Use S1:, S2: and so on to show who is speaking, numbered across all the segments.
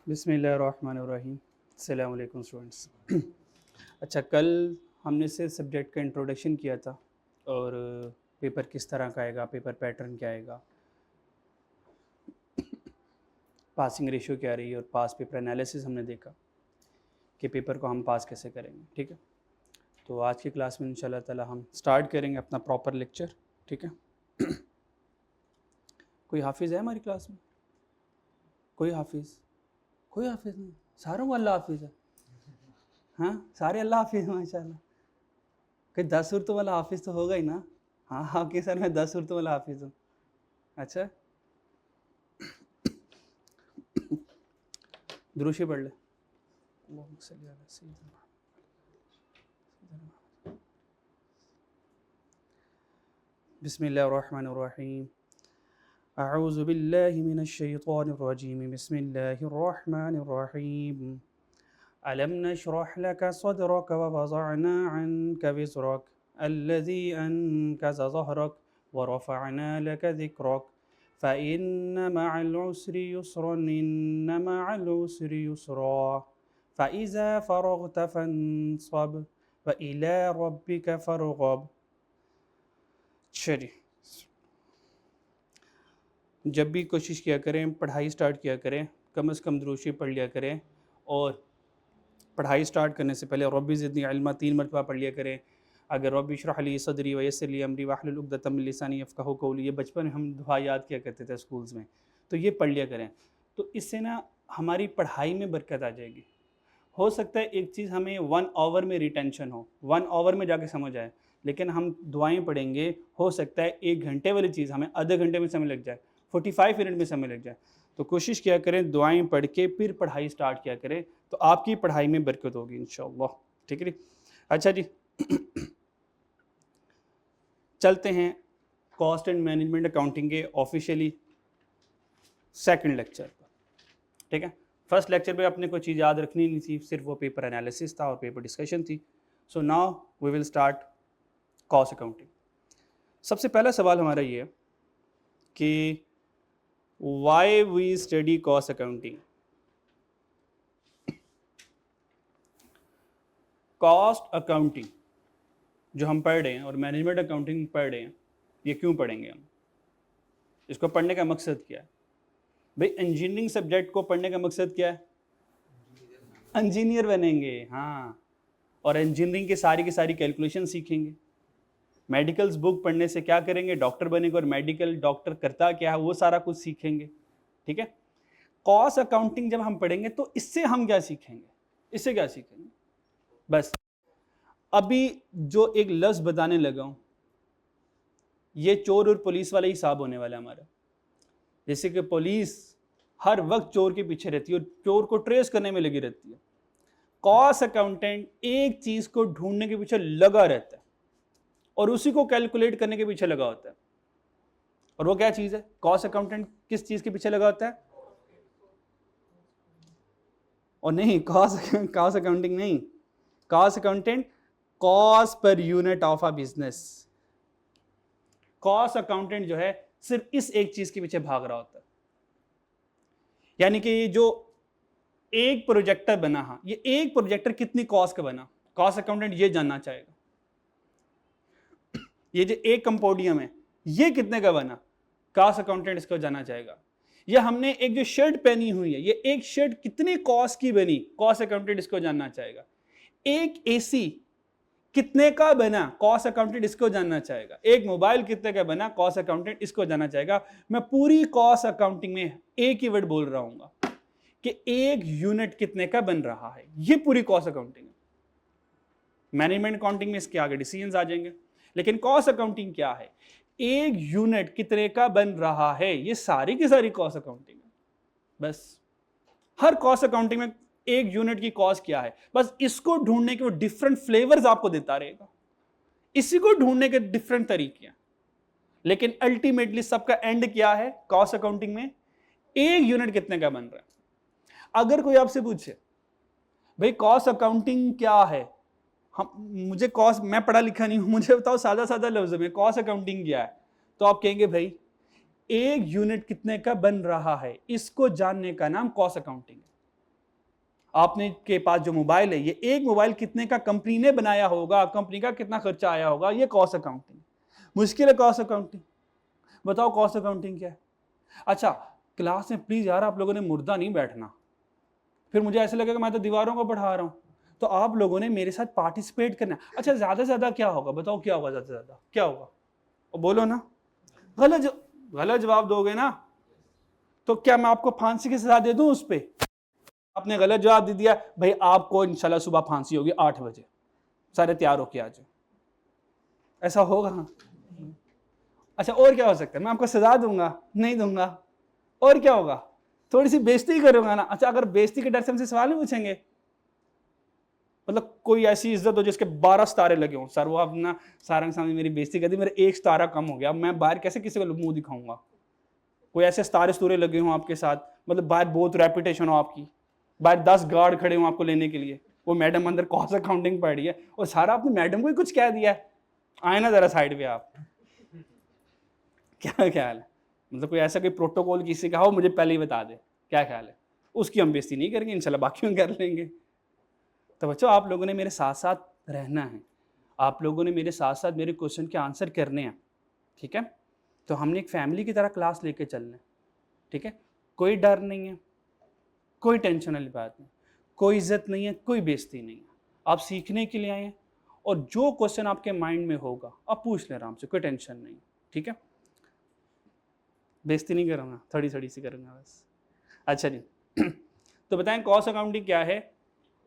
S1: बिस्मिल्लाहिर्रहमानिर्रहीम। अस्सलाम वालेकुम स्टूडेंट्स। अच्छा, कल हमने से सब्जेक्ट का इंट्रोडक्शन किया था और पेपर किस तरह का आएगा, पेपर पैटर्न क्या आएगा, पासिंग रेशियो क्या रही है और पास पेपर एनालिसिस हमने देखा कि पेपर को हम पास कैसे करेंगे। ठीक है, तो आज की क्लास में इंशाल्लाह ताला हम स्टार्ट करेंगे अपना प्रॉपर लेक्चर। ठीक है, कोई हाफिज़ है हमारी क्लास में? कोई हाफिज़? कोई हाफिज़ नहीं, सारों को अल्लाह हाफिज़ है। हाँ, सारे अल्लाह हाफिज़ हैं माशाल्लाह। कोई 10 सूरतों वाला हाफिज़ तो होगा ही ना। हाँ हाँ, कि सर मैं 10 सूरतों वाला हाफिज़ हूँ। अच्छा, दुरूशी पढ़ ले। बिस्मिल्लाहिर्रहमानिर्रहीम। अऊज़ु बिल्लाहि मिनश्शैतानिर्रजीम। बिस्मिल्लाहिर्रहमानिर्रहीम। अलम नशरह लक सदरक व वज़अना अन्क विज़रक अल्लज़ी अनक़ज़ ज़हरक व रफ़अना लक ज़िक्रक फ़इन्न मअल उसरि युस्रन इन्न मअल उसरि युस्रा फ़इज़ा फ़रग़त फ़ंसब व इला रब्बिक फ़रग़ब। चलिए, जब भी कोशिश किया करें, पढ़ाई स्टार्ट किया करें, कम से कम दुरूशी पढ़ लिया करें और पढ़ाई स्टार्ट करने से पहले रब्बी ज़िदनी इल्मा 3 मरतबा पढ़ लिया करें। अगर रब्बी इश्रह ली सदरी व यस्सिर ली अमरी वाहलुल उक़दतम मिन लिसानी यफ़क़हू क़ौली, ये बचपन में हम दुआ याद किया करते थे स्कूल्स में, तो ये पढ़ लिया करें। तो इससे ना हमारी पढ़ाई में बरकत आ जाएगी। हो सकता है एक चीज़ हमें 1 आवर में रिटेंशन हो, 1 आवर में जाके समझ आए, लेकिन हम दुआएँ पढ़ेंगे, हो सकता है 1 घंटे वाली चीज़ हमें आधे घंटे में समझ लग जाए, 45 मिनट में समझ लग जाए। तो कोशिश किया करें दुआएँ पढ़ के फिर पढ़ाई स्टार्ट किया करें, तो आपकी पढ़ाई में बरकत होगी इंशाअल्लाह। ठीक है जी। अच्छा जी, चलते हैं कॉस्ट एंड मैनेजमेंट अकाउंटिंग के ऑफिशियली सेकंड लेक्चर पर। ठीक है, फर्स्ट लेक्चर पे अपने को चीज़ याद रखनी नहीं थी, सिर्फ वो पेपर एनालिसिस था और पेपर डिस्कशन थी। So now we will start cost accounting. सबसे पहला सवाल हमारा ये है कि why we study cost accounting. Cost accounting जो हम पढ़ रहे हैं और मैनेजमेंट अकाउंटिंग पढ़ रहे हैं, ये क्यों पढ़ेंगे हम? इसको पढ़ने का मकसद क्या है भाई? इंजीनियरिंग सब्जेक्ट को पढ़ने का मकसद क्या है? इंजीनियर बनेंगे, हाँ, और इंजीनियरिंग की सारी कैलकुलेशन सीखेंगे। मेडिकल्स बुक पढ़ने से क्या करेंगे? डॉक्टर बनेंगे, और मेडिकल डॉक्टर करता क्या है वो सारा कुछ सीखेंगे। ठीक है, कॉस्ट अकाउंटिंग जब हम पढ़ेंगे तो इससे हम क्या सीखेंगे? इससे क्या सीखेंगे? बस अभी जो एक लफ्ज़ बताने लगा हूं, ये चोर और पुलिस वाला हिसाब होने वाला है हमारा। जैसे कि पुलिस हर वक्त चोर के पीछे रहती है और चोर को ट्रेस करने में लगी रहती है, कॉस्ट अकाउंटेंट एक चीज को ढूंढने के पीछे लगा रहता है और उसी को कैलकुलेट करने के पीछे लगा होता है। और वो क्या चीज है? कॉस्ट अकाउंटेंट किस चीज के पीछे लगा होता है? और नहीं, कॉस्ट अकाउंटिंग नहीं, cost accountant cost per unit of a business. Cost accountant जो है सिर्फ इस एक चीज के पीछे भाग रहा होता है। यानी कि ये जो एक प्रोजेक्टर बना, हाँ, ये एक प्रोजेक्टर कितनी कॉस्ट का बना, कॉस्ट अकाउंटेंट ये जानना चाहेगा। ये जो एक कंपोडियम है ये कितने का बना, कॉस्ट अकाउंटेंट इसको जानना चाहेगा। ये हमने एक जो शर्ट पहनी हुई है, ये एक शर्ट कितनी कॉस्ट की बनी, कॉस्ट अकाउंटेंट इसको जानना चाहेगा। एक एसी कितने का बना, कॉस्ट अकाउंटेंट इसको जानना चाहेगा। एक मोबाइल कितने का बना, कॉस्ट अकाउंटेंट इसको जानना चाहेगा। मैं पूरी कॉस्ट अकाउंटिंग में एक ही वर्ड बोल रहा हूं कि एक यूनिट कितने का बन रहा है, ये पूरी कॉस्ट अकाउंटिंग है। मैनेजमेंट अकाउंटिंग में इसके आगे डिसीजंस आ जाएंगे, लेकिन कॉस्ट अकाउंटिंग क्या है? एक यूनिट कितने का बन रहा है, ये सारी की सारी कॉस्ट अकाउंटिंग है। बस हर कॉस्ट अकाउंटिंग में एक यूनिट की कॉस्ट क्या है, बस इसको ढूंढने के वो डिफरेंट फ्लेवर्स आपको देता रहेगा, इसी को ढूंढने के डिफरेंट तरीके हैं, लेकिन अल्टीमेटली सबका एंड क्या है? कॉस्ट अकाउंटिंग में एक यूनिट कितने का बन रहा है। अगर कोई आपसे पूछे भाई कॉस्ट अकाउंटिंग क्या है, हम मुझे कॉस्ट, मैं पढ़ा लिखा नहीं हूं, मुझे बताओ सादा सादा लफ्ज में कॉस्ट अकाउंटिंग क्या है, तो आप कहेंगे भाई एक यूनिट कितने का बन रहा है, इसको जानने का नाम कॉस्ट अकाउंटिंग है। आपने के पास जो मोबाइल है, ये एक मोबाइल कितने का कंपनी ने बनाया होगा, कंपनी का कितना खर्चा आया होगा, ये कॉस्ट अकाउंटिंग। मुश्किल है कॉस्ट अकाउंटिंग। बताओ कॉस्ट अकाउंटिंग क्या है। अच्छा, क्लास में प्लीज यार आप लोगों ने मुर्दा नहीं बैठना, फिर मुझे ऐसा लगेगा मैं तो दीवारों को पढ़ा रहा हूं। तो आप लोगों ने मेरे साथ पार्टिसिपेट करना। अच्छा, ज्यादा से ज्यादा क्या होगा, बताओ क्या होगा, ज्यादा से ज्यादा क्या होगा, बोलो ना। गलत जवाब दोगे ना तो क्या मैं आपको फांसी की सजा दे दूं उस पे। आपने गलत जवाब दे दिया, भाई आपको इंशाल्लाह सुबह फांसी होगी 8 बजे, सारे तैयार होके आ जाओ। ऐसा होगा। अच्छा, और क्या हो सकता है, मैं आपको सजा दूंगा, नहीं दूंगा, और क्या होगा, थोड़ी सी बेइज्जती करूंगा ना। अच्छा, अगर बेइज्जती के डर से हमसे सवाल नहीं पूछेंगे, मतलब कोई ऐसी इज्जत हो जिसके 12 सितारे लगे हों, सर वो अपना सारंग सामने मेरी बेइज्जती कर दी, मेरे एक सितारा कम हो गया, मैं बाहर कैसे किसी को मुंह दिखाऊंगा। कोई ऐसे सितारे स्तूरे लगे हों आपके साथ, मतलब बाहर बहुत रेपुटेशन हो आपकी, बाहर 10 गार्ड खड़े हों आपको लेने के लिए, वो मैडम अंदर कॉस्ट अकाउंटिंग पढ़ रही है और सारा आपने मैडम को ही कुछ कह दिया है, आए ना जरा साइड पे आप। क्या ख्याल है, मतलब कोई ऐसा कोई प्रोटोकॉल किसी का हो, मुझे पहले ही बता दे, क्या ख्याल है। उसकी हम बेइज्जती नहीं करेंगे इंशाल्लाह, बाकी हम कर लेंगे। तो बच्चों, आप लोगों ने मेरे साथ साथ रहना है, आप लोगों ने मेरे साथ साथ मेरे क्वेश्चन के आंसर करने हैं, ठीक है। तो हमने एक फैमिली की तरह क्लास लेके चलना है, ठीक है। कोई डर नहीं है, कोई टेंशन वाली बात नहीं, कोई इज्जत नहीं है, कोई बेइज्जती नहीं है। आप सीखने के लिए आए हैं और जो क्वेश्चन आपके माइंड में होगा आप पूछ लें आराम से, कोई टेंशन नहीं, ठीक है। बेइज्जती नहीं करूँगा, थोड़ी थोड़ी सी करूँगा बस। अच्छा जी तो बताएं कॉस्ट अकाउंटिंग क्या है।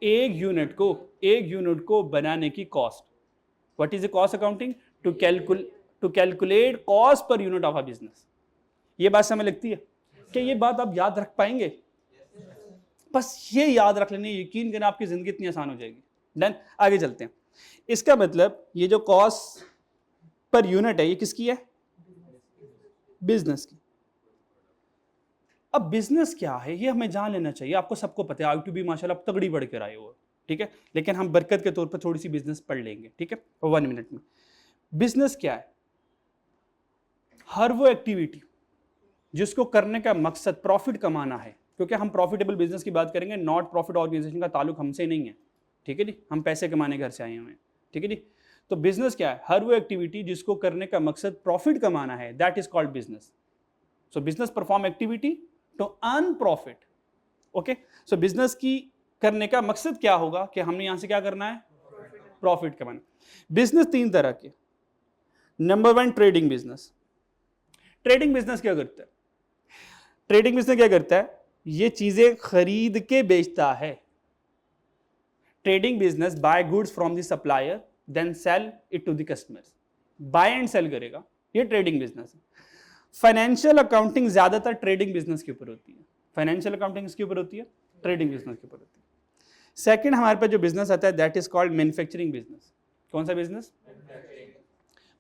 S1: एक यूनिट को बनाने की cost. What is the cost accounting? To calculate cost per unit of a business. ये बात समझ लगती है? क्या ये बात आप याद रख पाएंगे? बस ये याद रख लेने, यकीन करना आपकी जिंदगी इतनी आसान हो जाएगी। डन, आगे चलते हैं। इसका मतलब ये जो कॉस्ट पर यूनिट है ये किसकी है? बिजनेस की। अब बिजनेस क्या है ये हमें जान लेना चाहिए। आपको सबको पता है I2B माशाल्लाह तगड़ी बढ़ कर आए हो, ठीक है। लेकिन हम बरकत के तौर पर थोड़ी सी बिजनेस पढ़ लेंगे, ठीक है, 1 मिनट में। बिजनेस क्या है? हर वो एक्टिविटी जिसको करने का मकसद प्रॉफिट कमाना है, क्योंकि हम प्रॉफिटेबल बिजनेस की बात करेंगे, नॉट प्रॉफिट ऑर्गेनाइजेशन का ताल्लुक हमसे नहीं है, ठीक है जी। हम पैसे कमाने घर से आए हुए हैं, ठीक है जी। तो बिजनेस क्या है? हर वो एक्टिविटी जिसको करने का मकसद प्रॉफिट कमाना है, that is called business. So business perform activity to earn profit. Okay, so business की करने का मकसद क्या होगा कि हमने यहां से क्या करना है? प्रॉफिट कमाना। बिजनेस 3 तरह के। Number 1, trading business. Trading business क्या करता है? ट्रेडिंग बिजनेस क्या करता है? ये चीजें खरीद के बेचता है। Trading business buy goods from the supplier then sell it to the customers. Buy and sell करेगा, ये ट्रेडिंग बिजनेस है। फाइनेंशियल अकाउंटिंग ज्यादातर ट्रेडिंग बिजनेस के ऊपर होती है। फाइनेंशियल अकाउंटिंग किसके ऊपर होती है? ट्रेडिंग बिजनेस के ऊपर होती है। सेकंड हमारे पास जो बिजनेस आता है that is called manufacturing business. कौन सा बिजनेस?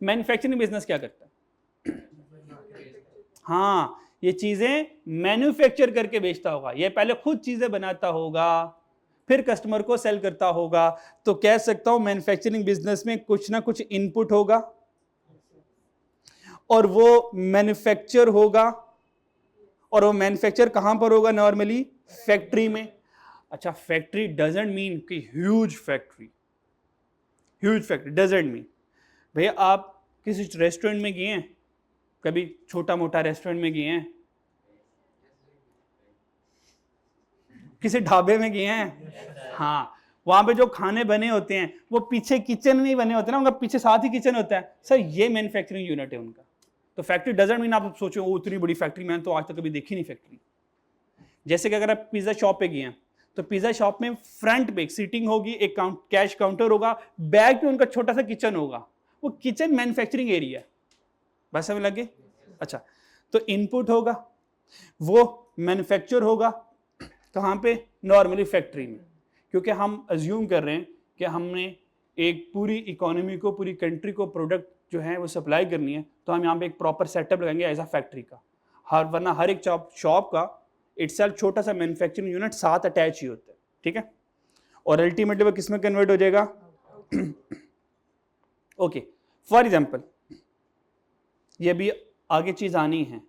S1: मैन्युफैक्चरिंग बिजनेस क्या करता है? हाँ, ये चीजें मैन्युफैक्चर करके बेचता होगा। ये पहले खुद चीजें बनाता होगा, फिर कस्टमर को सेल करता होगा। तो कह सकता हूं मैन्युफैक्चरिंग बिजनेस में कुछ ना कुछ इनपुट होगा और वो मैन्युफैक्चर होगा, और वो मैन्युफैक्चर कहां पर होगा? नॉर्मली फैक्ट्री में। अच्छा, फैक्ट्री डजंट मीन कि huge factory. Huge factory doesn't mean, भैया आप किसी रेस्टोरेंट में गए हैं कभी? छोटा मोटा रेस्टोरेंट में गए हैं? किसी ढाबे में गए हैं? हाँ, वहां पे जो खाने बने होते हैं वो पीछे किचन नहीं बने होते ना, उनका पीछे साथ ही किचन होता है। सर ये मैन्युफैक्चरिंग यूनिट है उनका। तो फैक्ट्री डजंट मीन आप सोचो वो इतनी बड़ी फैक्ट्री, मैंने तो आज तक कभी देखी नहीं फैक्ट्री। जैसे कि अगर आप पिज्जा शॉप पे गए हैं तो पिज्जा शॉप में फ्रंट पे एक सीटिंग होगी, एक कैश काउंटर होगा, बैक पे उनका छोटा सा किचन होगा। वो किचन मैन्युफैक्चरिंग एरिया है। बस समझ लगे? अच्छा, तो इनपुट होगा, वो मैन्युफैक्चर होगा कहां पे? नॉर्मली फैक्ट्री में। क्योंकि हम अज्यूम कर रहे हैं कि हमने एक पूरी इकोनॉमी को, पूरी कंट्री को प्रोडक्ट जो है वो सप्लाई करनी है, तो हम यहाँ पे एक प्रॉपर सेटअप लगाएंगे एज अ फैक्ट्री का। वरना हर एक शॉप का इटसेल्फ छोटा सा मैन्युफैक्चरिंग यूनिट साथ अटैच ही होता है, ठीक है। और अल्टीमेटली वो किस में कन्वर्ट हो जाएगा? ओके, फॉर एग्जाम्पल ये भी आगे चीज आनी है,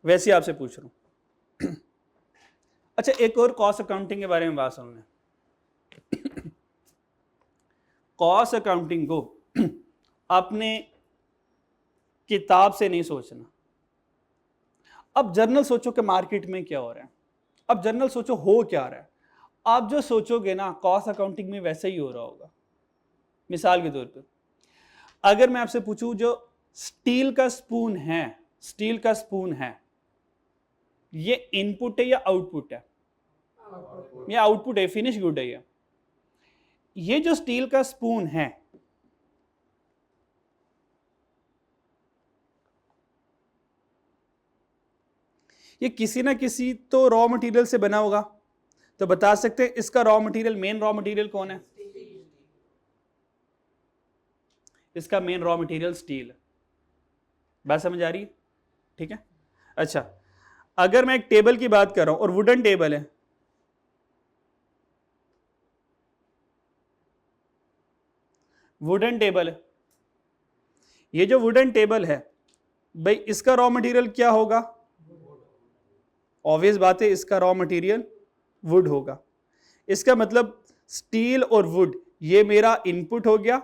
S1: वैसे आपसे पूछ रहा हूं अच्छा, एक और कॉस्ट अकाउंटिंग के बारे में बात सुन लें। कॉस्ट अकाउंटिंग को अपने किताब से नहीं सोचना। अब जर्नल सोचो कि मार्केट में क्या हो रहा है, अब जर्नल सोचो हो क्या रहा है, आप जो सोचोगे ना कॉस्ट अकाउंटिंग में वैसे ही हो रहा होगा। मिसाल के तौर पर अगर मैं आपसे पूछूं जो स्टील का स्पून है, स्टील का स्पून है, ये इनपुट है या आउटपुट है? ये आउटपुट है, फिनिश गुड है। ये जो स्टील का स्पून है ये किसी ना किसी तो रॉ मटेरियल से बना होगा, तो बता सकते हैं इसका raw material, main raw material कौन है? इसका मेन रॉ मटेरियल स्टील है। बात समझ आ रही है? ठीक है। अच्छा, अगर मैं एक टेबल की बात कर रहा हूं और वुडन टेबल है, वुडन टेबल है, ये जो वुडन टेबल है भाई इसका रॉ मटेरियल क्या होगा? ऑब्वियस बात है, इसका रॉ मटेरियल वुड होगा। इसका मतलब स्टील और वुड ये मेरा इनपुट हो गया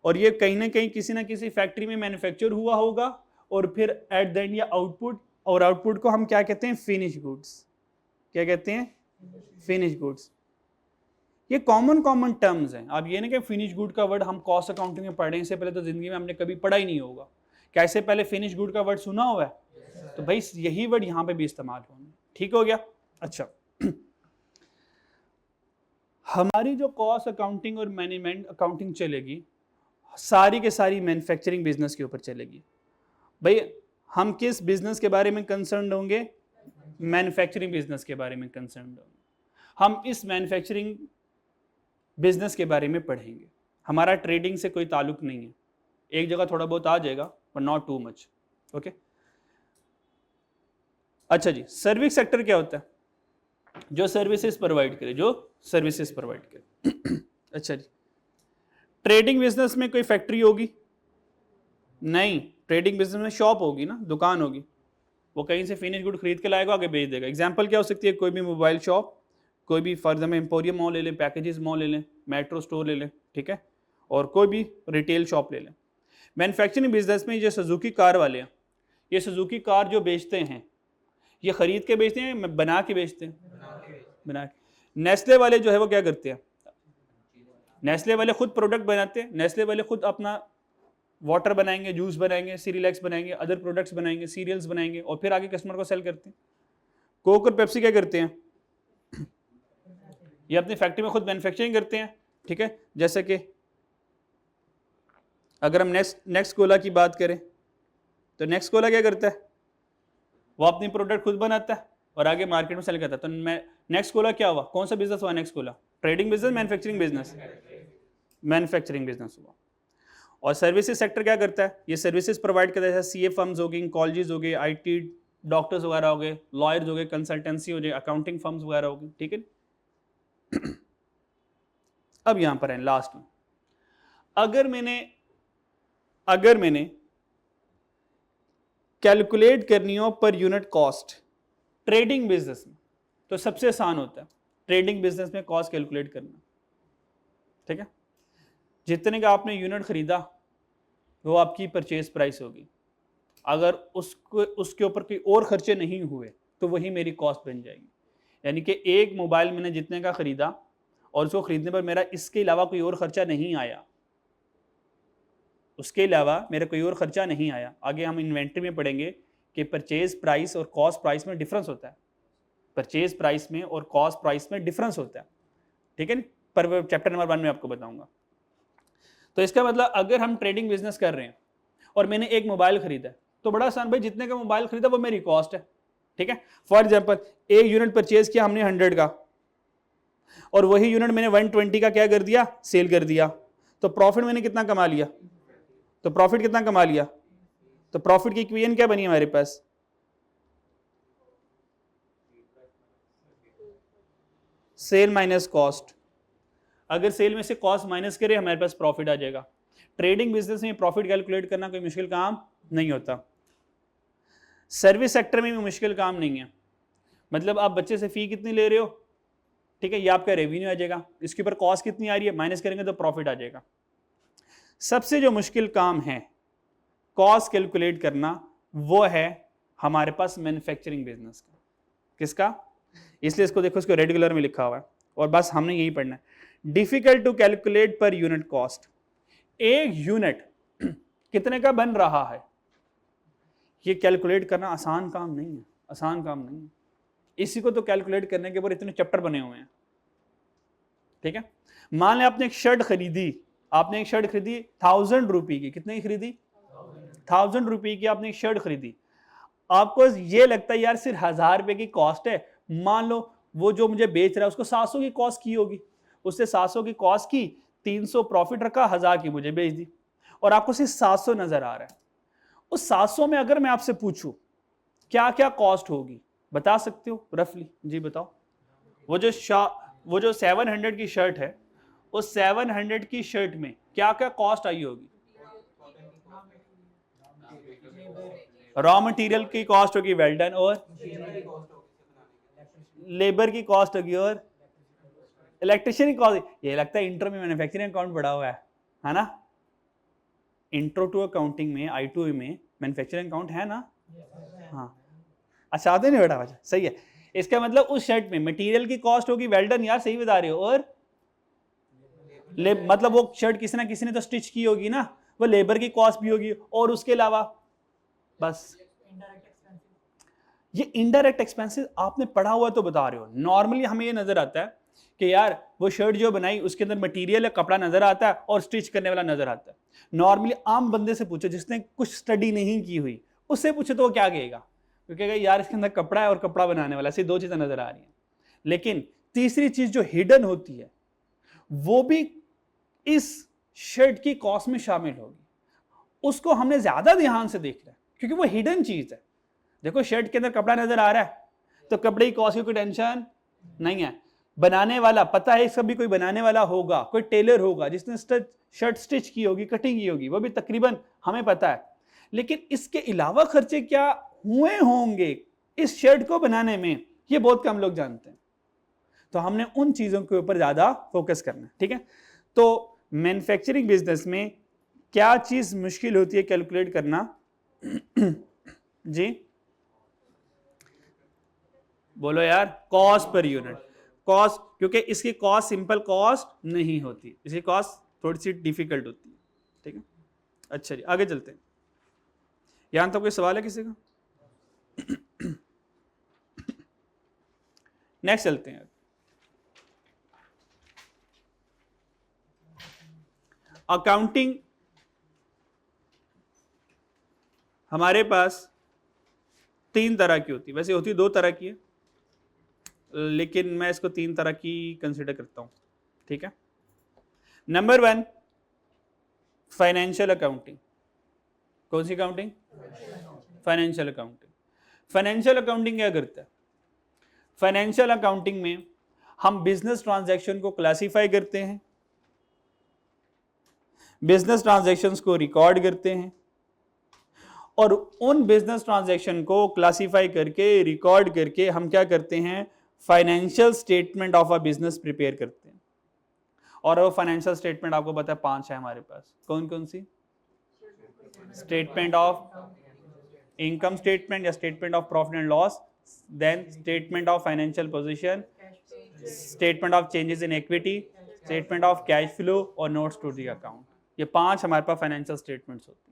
S1: और ये कहीं ना कहीं किसी ना किसी फैक्ट्री में मैन्युफैक्चर हुआ होगा और फिर एट द एंड ये आउटपुट, और आउटपुट को हम क्या कहते हैं? Finish goods. क्या कहते हैं? Finish goods. ये कॉमन टर्म्स हैं। आप ये नहीं कि फिनिश गुड का वर्ड हम कॉस्ट अकाउंटिंग में पढ़े, इससे पहले तो जिंदगी में हमने कभी पढ़ा ही नहीं होगा। क्या इससे पहले फिनिश गुड का वर्ड सुना हुआ है? तो भाई यही वर्ड यहां पे भी इस्तेमाल होंगे। ठीक हो गया? अच्छा, हमारी जो कॉस्ट अकाउंटिंग और मैनेजमेंट अकाउंटिंग चलेगी सारी के सारी मैन्युफैक्चरिंग बिजनेस के ऊपर चलेगी। भाई हम किस बिजनेस के बारे में कंसर्न होंगे? मैन्युफैक्चरिंग बिजनेस के बारे में कंसर्न होंगे। हम इस मैन्युफैक्चरिंग बिजनेस के बारे में पढ़ेंगे। हमारा ट्रेडिंग से कोई ताल्लुक नहीं है, एक जगह थोड़ा बहुत आ जाएगा but not too much. Okay. अच्छा जी, सर्विस सेक्टर क्या होता है? जो सर्विसेज प्रोवाइड करे, जो सर्विसेज प्रोवाइड करे। अच्छा जी, ट्रेडिंग बिजनेस में कोई फैक्ट्री होगी? नहीं, ट्रेडिंग बिजनेस में शॉप होगी ना, दुकान होगी। वो कहीं से फिनिश गुड खरीद के लाएगा, आगे बेच देगा। एग्जांपल क्या हो सकती है? कोई भी मोबाइल शॉप, कोई भी फॉर एग्जाम्पल एम्पोरियम मॉल ले लें, पैकेजेस मॉल ले लें, मेट्रो स्टोर ले लें, ठीक है, और कोई भी रिटेल शॉप ले लें। मैन्युफैक्चरिंग बिजनेस में जो सुजुकी कार वाले हैं, ये सुजुकी कार जो बेचते हैं ये खरीद के बेचते हैं, बना के बेचते हैं? बना के। नेस्ले वाले जो है वो क्या करते हैं? नेस्ले वाले खुद प्रोडक्ट बनाते हैं। नेस्ले वाले खुद अपना वाटर बनाएंगे, जूस बनाएंगे, सीरियल्स बनाएंगे, अदर प्रोडक्ट्स बनाएंगे, सीरियल्स बनाएंगे और फिर आगे कस्टमर को सेल करते हैं। कोक और पेप्सी क्या करते हैं? ये अपनी फैक्ट्री में खुद मैन्युफैक्चरिंग करते हैं। ठीक है, जैसे कि अगर हम नेक्स्ट कोला की बात करें तो नेक्स्ट कोला क्या करता है? वो अपनी प्रोडक्ट खुद बनाता है और आगे मार्केट में सेल करता है। तो नेक्स्ट कोला क्या हुआ? कौन सा बिजनेस हुआ next Cola? Trading business, manufacturing business? Manufacturing business हुआ। और सर्विसेज सेक्टर क्या करता है? ये सर्विसेज प्रोवाइड करता है, जैसे सीए फर्म्स हो गई, कॉलेजेस हो गए, आईटी डॉक्टर्स वगैरह हो गए, लॉयर्स हो गए, कंसल्टेंसी हो गई, अकाउंटिंग फर्म्स वगैरह हो गई। ठीक है। अब यहां पर है लास्ट में, अगर मैंने कैलकुलेट करनी हो पर यूनिट कॉस्ट ट्रेडिंग बिजनेस में, तो सबसे आसान होता है ट्रेडिंग बिजनेस में कॉस्ट कैलकुलेट करना। ठीक है, जितने का आपने यूनिट खरीदा वो आपकी परचेज प्राइस होगी। अगर उसके ऊपर कोई और खर्चे नहीं हुए तो वही मेरी कॉस्ट बन जाएगी। यानी कि एक मोबाइल मैंने जितने का खरीदा और उसको खरीदने पर मेरा इसके अलावा कोई और खर्चा नहीं आया, उसके अलावा मेरा कोई और खर्चा नहीं आया। आगे हम इन्वेंट्री में पढ़ेंगे कि परचेज प्राइस और कॉस्ट प्राइस में डिफरेंस होता है। परचेज प्राइस में और कॉस्ट प्राइस में डिफरेंस होता है। ठीक है, पर चैप्टर नंबर 1 में आपको बताऊंगा। तो इसका मतलब अगर हम ट्रेडिंग बिजनेस कर रहे हैं और मैंने एक मोबाइल खरीदा तो बड़ा आसान, भाई जितने का मोबाइल खरीदा वो मेरी कॉस्ट है। ठीक है, फॉर एग्जांपल एक यूनिट परचेज किया हमने 100 का और वही यूनिट मैंने 120 का क्या कर दिया? सेल कर दिया। तो प्रॉफिट मैंने कितना कमा लिया? तो प्रॉफिट कितना कमा लिया? तो प्रॉफिट की इक्वेशन क्या बनी हमारे पास? Sell minus cost. अगर सेल में से कॉस्ट माइनस करें हमारे पास प्रॉफिट आ जाएगा। ट्रेडिंग बिजनेस में प्रॉफिट कैलकुलेट करना कोई मुश्किल काम नहीं होता। सर्विस सेक्टर में भी मुश्किल काम नहीं है। मतलब आप बच्चे से फी कितनी ले रहे हो, ठीक है, ये आपका रेवेन्यू आ जाएगा, इसके ऊपर कॉस्ट कितनी आ रही है, माइनस करेंगे तो प्रॉफिट आ जाएगा। सबसे जो मुश्किल काम है कॉस्ट कैलकुलेट करना वो है हमारे पास मैन्युफैक्चरिंग बिजनेस का। किसका? इसलिए इसको देखो, इसको रेड कलर में लिखा हुआ है और बस हमने यही पढ़ना है। Difficult to calculate per unit cost. एक यूनिट कितने का बन रहा है, ये कैलकुलेट करना आसान काम नहीं है, आसान काम नहीं है। इसी को तो कैलकुलेट करने के ऊपर इतने चैप्टर बने हुए हैं, ठीक है। मान लें आपने एक शर्ट खरीदी, आपने एक शर्ट खरीदी 1000 रुपये की, कितने की खरीदी? 1000 रुपये की आपने एक शर्ट खरीदी। आपको ये लगता है यार सिर्फ 1000 रुपये की कॉस्ट है, मान लो वो जो मुझे बेच रहा है उसको 700 की कॉस्ट की होगी, उससे 700 की कॉस्ट की, 300 प्रॉफिट रखा, 1000 की मुझे बेच दी, और आपको सिर्फ 700 नजर आ रहा है। उस 700 में अगर मैं आपसे पूछूं क्या क्या कॉस्ट होगी, बता सकते हो रफली? जी बताओ। वो जो 700 की शर्ट है, उस 700 की शर्ट में क्या क्या कॉस्ट आई होगी? रॉ मटेरियल की कॉस्ट होगी, वेल डन, और लेबर की कॉस्ट होगी, और इलेक्ट्रिशियन की कॉस्ट। ये लगता है इंटर में मैन्युफैक्चरिंग अकाउंट पढ़ा हुआ है ना? इंट्रो टू अकाउंटिंग में I2 में मैन्युफैक्चरिंग अकाउंट है ना? हाँ, अच्छा आते नहीं बेटा, अच्छा सही है। इसका मतलब उस शर्ट में मटेरियल की कॉस्ट होगी, वेल डन यार, सही बता रहे हो, और मतलब वो शर्ट किसी ना किसी ने तो स्टिच की होगी ना, वो लेबर की कॉस्ट भी होगी, और उसके अलावा बस ये इनडायरेक्ट एक्सपेंसेस आपने पढ़ा हुआ तो बता रहे हो। नॉर्मली हमें ये नजर आता है कि यार वो शर्ट जो बनाई उसके अंदर मटेरियल है, कपड़ा नजर आता है और स्टिच करने वाला नजर आता है। नॉर्मली आम बंदे से पूछो जिसने कुछ स्टडी नहीं की हुई, उससे पूछे तो वो क्या कहेगा? वो कहेगा यार इसके अंदर कपड़ा है और कपड़ा बनाने वाला, ऐसी दो चीजें नजर आ रही हैं। लेकिन तीसरी चीज जो हिडन होती है वो भी इस शर्ट की कॉस्ट में शामिल होगी, उसको हमने ज्यादा ध्यान से देखना है क्योंकि वो हिडन चीज है। देखो शर्ट के अंदर कपड़ा नजर आ रहा है तो कपड़े की कॉस्ट की कोई टेंशन नहीं है। बनाने वाला पता है, इसका भी कोई बनाने वाला होगा, कोई टेलर होगा जिसने शर्ट स्टिच की होगी, कटिंग की होगी, वो भी तकरीबन हमें पता है। लेकिन इसके अलावा खर्चे क्या हुए होंगे इस शर्ट को बनाने में, ये बहुत कम लोग जानते हैं। तो हमने उन चीजों के ऊपर ज्यादा फोकस करना है, ठीक है। तो मैन्युफैक्चरिंग बिजनेस में क्या चीज मुश्किल होती है कैलकुलेट करना? जी बोलो यार। कॉस्ट पर यूनिट, कॉस्ट, क्योंकि इसकी कॉस्ट सिंपल कॉस्ट नहीं होती, इसकी कॉस्ट थोड़ी सी डिफिकल्ट होती है, ठीक है। अच्छा जी आगे चलते हैं। यहां तक कोई सवाल है किसी का? नेक्स्ट चलते हैं। अकाउंटिंग हमारे पास 3 तरह की होती है, वैसे होती 2 तरह की है लेकिन मैं इसको 3 तरह की कंसिडर करता हूं, ठीक है। Number 1 financial accounting. कौन सी accounting? Financial accounting. Financial accounting क्या करता है? फाइनेंशियल अकाउंटिंग में हम बिजनेस ट्रांजैक्शन को क्लासिफाई करते हैं, बिजनेस ट्रांजैक्शंस को रिकॉर्ड करते हैं, और उन बिजनेस ट्रांजैक्शन को क्लासिफाई करके रिकॉर्ड करके हम क्या करते हैं? Financial statement of a business prepare करते हैं। और वो फाइनेंशियल स्टेटमेंट आपको पता है 5 है हमारे पास। कौन कौन सी? स्टेटमेंट ऑफ इनकम स्टेटमेंट या statement of profit and loss, then statement of financial position, statement of changes in equity, statement of cash flow और नोट्स टू द अकाउंट। ये 5 हमारे पास फाइनेंशियल स्टेटमेंट्स होती हैं।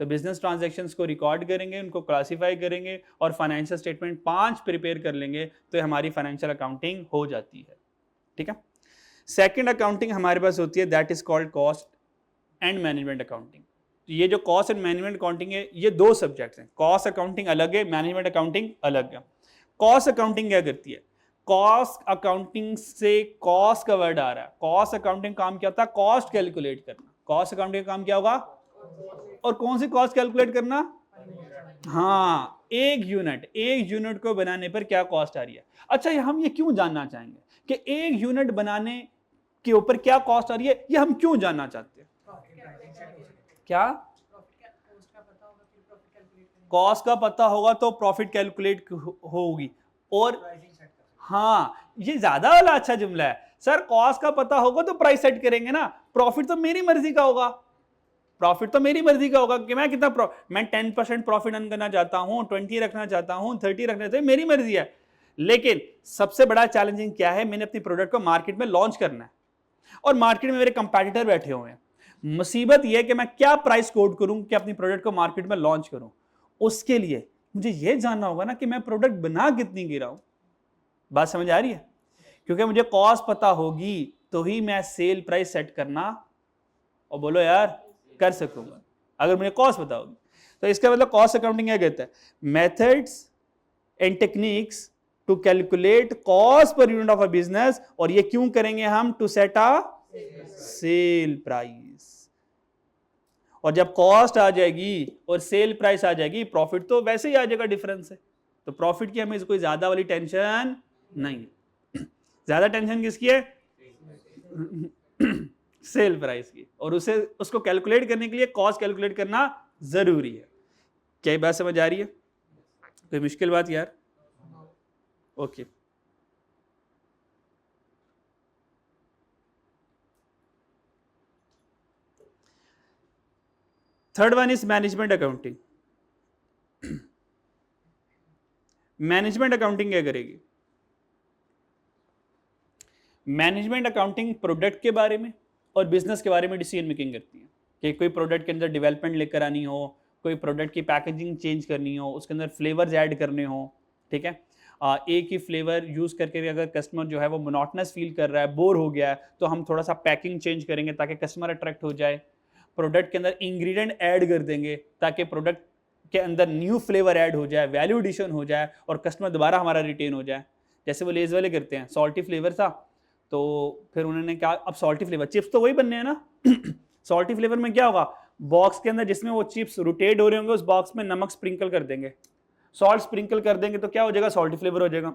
S1: तो बिजनेस ट्रांजैक्शंस को record करेंगे, उनको क्लासिफाई करेंगे और फाइनेंशियल स्टेटमेंट 5 प्रिपेयर कर लेंगे तो हमारी फाइनेंशियल अकाउंटिंग हो जाती है, ठीक है। सेकंड अकाउंटिंग हमारे पास होती है, that is called cost and management accounting. ये जो कॉस्ट एंड मैनेजमेंट अकाउंटिंग है, ये 2 सब्जेक्ट्स हैं। कॉस्ट अकाउंटिंग अलग है, मैनेजमेंट अकाउंटिंग अलग है। कॉस्ट अकाउंटिंग क्या करती है? कॉस्ट अकाउंटिंग से कॉस्ट का वर्ड आ रहा है। कॉस्ट अकाउंटिंग काम क्या होता है? कॉस्ट कैलकुलेट करना। कॉस्ट अकाउंटिंग का काम क्या होगा? और कौन सी कॉस्ट कैलकुलेट करना? हाँ, एक यूनिट को बनाने पर क्या कॉस्ट आ रही है। अच्छा, हम ये क्यों जानना चाहेंगे कि एक यूनिट बनाने के ऊपर क्या कॉस्ट आ रही है? ये हम क्यों जानना चाहते हैं? क्या कॉस्ट का पता होगा तो प्रॉफिट कैलकुलेट होगी, और हाँ, ये ज्यादा वाला अच्छा जुमला है सर, कॉस्ट का पता होगा तो प्राइस सेट करेंगे ना, प्रॉफिट तो मेरी मर्जी का होगा, प्रॉफिट तो मेरी मर्जी का होगा कि मैं कितना मैं 10% प्रॉफिट अर्न करना चाहता हूं, 20 रखना चाहता हूं, 30 रखना चाहता हूं, मेरी मर्जी है। लेकिन सबसे बड़ा चैलेंजिंग क्या है, मैंने अपनी प्रोडक्ट को मार्केट में लॉन्च करना है और मार्केट में मेरे कंपैटिटर बैठे हुए हैं। मुसीबत यह है कि मैं क्या प्राइस कोड करूं कि अपनी प्रोडक्ट को मार्केट में लॉन्च करूं। उसके लिए मुझे यह जानना होगा ना कि मैं प्रोडक्ट बना कितनी की रहा हूं। बात समझ आ रही है? क्योंकि मुझे कॉस्ट पता होगी तो ही मैं सेल प्राइस सेट करना, और बोलो यार, कर सकूंगा अगर मुझे कॉस्ट पता होगी। तो इसका मतलब कॉस्ट अकाउंटिंग क्या कहता है, methods and techniques to calculate cost per unit of a business. और ये क्यों करेंगे हम, to set a sell price. और जब कॉस्ट आ जाएगी और सेल प्राइस आ जाएगी, प्रॉफिट तो वैसे ही आ जाएगा डिफरेंस है। तो प्रॉफिट की हमें कोई ज्यादा वाली टेंशन नहीं। ज्यादा टेंशन किसकी है, सेल प्राइस की। और उसको कैलकुलेट करने के लिए कॉस्ट कैलकुलेट करना जरूरी है। क्या ये बात समझ आ रही है? कोई मुश्किल बात यार? Okay. Third one is management accounting. Management accounting क्या करेगी? मैनेजमेंट अकाउंटिंग प्रोडक्ट के बारे में और बिजनेस के बारे में डिसीजन मेकिंग करती है कि कोई प्रोडक्ट के अंदर डेवलपमेंट लेकर आनी हो, कोई प्रोडक्ट की पैकेजिंग चेंज करनी हो, उसके अंदर फ्लेवर्स ऐड करने हो, ठीक है। एक ही फ्लेवर यूज करके अगर कस्टमर जो है वो मोनोटनस फील कर रहा है, बोर हो गया है, तो हम थोड़ा सा पैकिंग चेंज करेंगे ताकि कस्टमर अट्रैक्ट हो जाए। प्रोडक्ट के अंदर इंग्रेडिएंट ऐड कर देंगे ताकि प्रोडक्ट के अंदर न्यू फ्लेवर ऐड हो जाए, वैल्यू एडिशन हो जाए और कस्टमर दोबारा हमारा रिटेन हो जाए। जैसे वो लेज वाले करते हैं, सॉल्टी फ्लेवर था तो फिर उन्होंने कहा अब सॉल्टी फ्लेवर, चिप्स तो वही बनने हैं ना। सॉल्टी फ्लेवर में क्या होगा, बॉक्स के अंदर जिसमें वो चिप्स रोटेट हो रहे होंगे उस बॉक्स में नमक स्प्रिंकल कर देंगे, सॉल्ट स्प्रिंकल कर देंगे तो क्या हो जाएगा, सॉल्टी फ्लेवर हो जाएगा।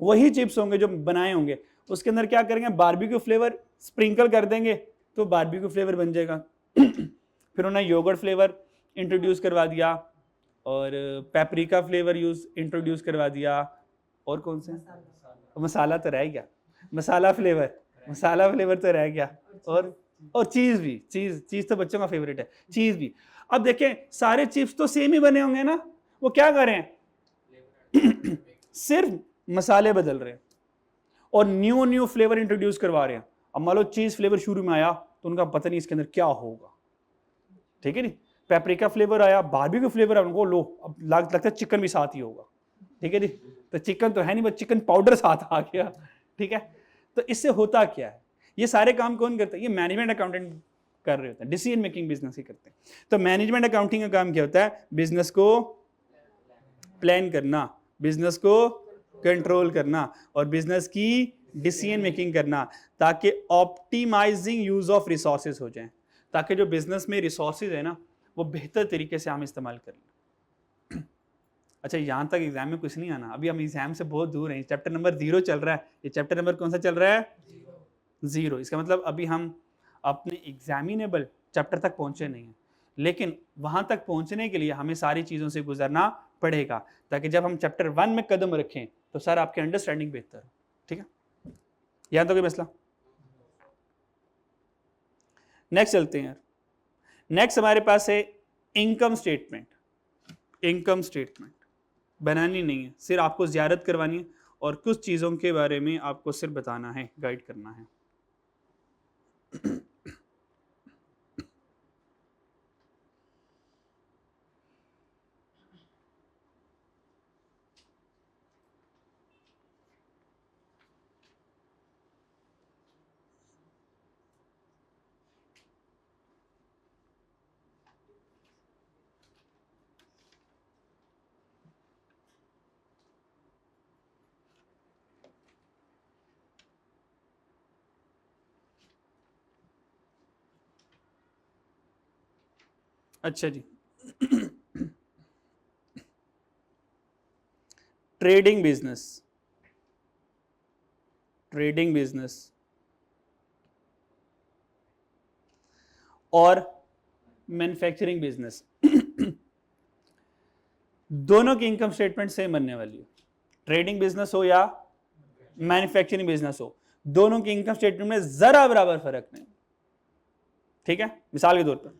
S1: वही चिप्स होंगे जो बनाए होंगे, उसके अंदर क्या करेंगे, बारबेक्यू फ्लेवर स्प्रिंकल कर देंगे तो बारबेक्यू फ्लेवर बन जाएगा। फिर उन्होंने योगर्ट फ्लेवर इंट्रोड्यूस करवा दिया और पेपरिका फ्लेवर इंट्रोड्यूस करवा दिया, और कौन से, मसाला तो रह गया, मसाला फ्लेवर तो रह गया, और चीज भी, चीज तो बच्चों का फेवरेट है, चीज भी। अब देखें सारे चिप्स तो सेम ही बने होंगे ना, वो क्या कर रहे हैं, सिर्फ मसाले बदल रहे हैं और न्यू फ्लेवर इंट्रोड्यूस करवा रहे हैं। अब मान लो चीज फ्लेवर शुरू में आया तो उनका पता नहीं इसके अंदर क्या होगा, ठीक है नहीं, पेपरिका फ्लेवर आया, बारबेक्यू फ्लेवर आया, उनको लो अब लगता है चिकन भी साथ ही होगा, ठीक है नहीं, तो चिकन तो है नहीं बस चिकन पाउडर साथ आ गया, ठीक है। तो इससे होता क्या है, ये सारे काम कौन करता है, ये मैनेजमेंट अकाउंटेंट कर रहे होते हैं, डिसीजन मेकिंग बिजनेस ही करते हैं। तो मैनेजमेंट अकाउंटिंग का काम क्या होता है, बिजनेस को प्लान करना, बिजनेस को कंट्रोल करना और बिजनेस की डिसीजन मेकिंग करना, ताकि ऑप्टिमाइजिंग यूज ऑफ रिसोर्सेज हो जाए, ताकि जो बिजनेस में रिसोर्सेज है ना वो बेहतर तरीके से हम इस्तेमाल कर लें। अच्छा, यहां तक एग्जाम में कुछ नहीं आना, अभी हम एग्जाम से बहुत दूर हैं, चैप्टर नंबर 0 चल रहा है। ये चैप्टर नंबर कौन सा चल रहा है, 0। इसका मतलब अभी हम अपने एग्जामिनेबल चैप्टर तक पहुंचे नहीं हैं, लेकिन वहां तक पहुंचने के लिए हमें सारी चीजों से गुजरना पड़ेगा, ताकि जब हम चैप्टर 1 में कदम रखें तो सर आपकी अंडरस्टैंडिंग बेहतर हो, ठीक है। यहां तो कोई मसला? नेक्स्ट चलते हैं यार। नेक्स्ट हमारे पास है इनकम स्टेटमेंट। इनकम स्टेटमेंट बनानी नहीं है, सिर्फ आपको ज़ियारत करवानी है और कुछ चीज़ों के बारे में आपको सिर्फ बताना है, गाइड करना है। अच्छा जी, ट्रेडिंग बिजनेस, ट्रेडिंग बिजनेस और मैन्युफैक्चरिंग बिजनेस दोनों की इनकम स्टेटमेंट सेम बनने वाली है। ट्रेडिंग बिजनेस हो या मैन्युफैक्चरिंग बिजनेस हो, दोनों के इनकम स्टेटमेंट में जरा बराबर फर्क नहीं। ठीक है, मिसाल के तौर पर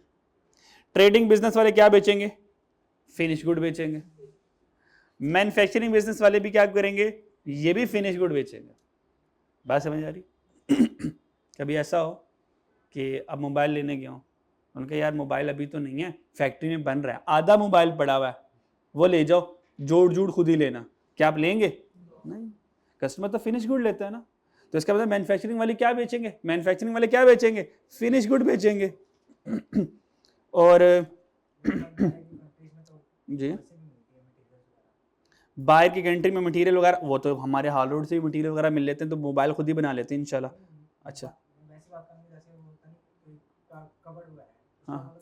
S1: ट्रेडिंग बिजनेस वाले क्या बेचेंगे? फिनिश गुड बेचेंगे। मैन्युफैक्चरिंग बिजनेस वाले भी क्या करेंगे? ये भी फिनिश गुड बेचेंगे। बात समझ आ रही? कभी ऐसा हो कि अब मोबाइल लेने गया हूँ, उनका यार मोबाइल अभी तो नहीं है, फैक्ट्री में बन रहा है, आधा मोबाइल पड़ा हुआ है, वो ले जाओ, जोड़ खुद ही लेना, क्या आप लेंगे? नहीं, कस्टमर तो फिनिश गुड लेता है ना। तो इसका मतलब मैन्युफैक्चरिंग वाले क्या बेचेंगे? मैन्युफैक्चरिंग वाले क्या बेचेंगे? फिनिश गुड बेचेंगे। और जी, बाहर की कंट्री में मटेरियल वगैरह, वो तो हमारे हार्डवुड से भी मटेरियल वगैरह मिल लेते हैं, तो मोबाइल खुद ही बना लेते हैं इंशाल्लाह। अच्छा, हाँ,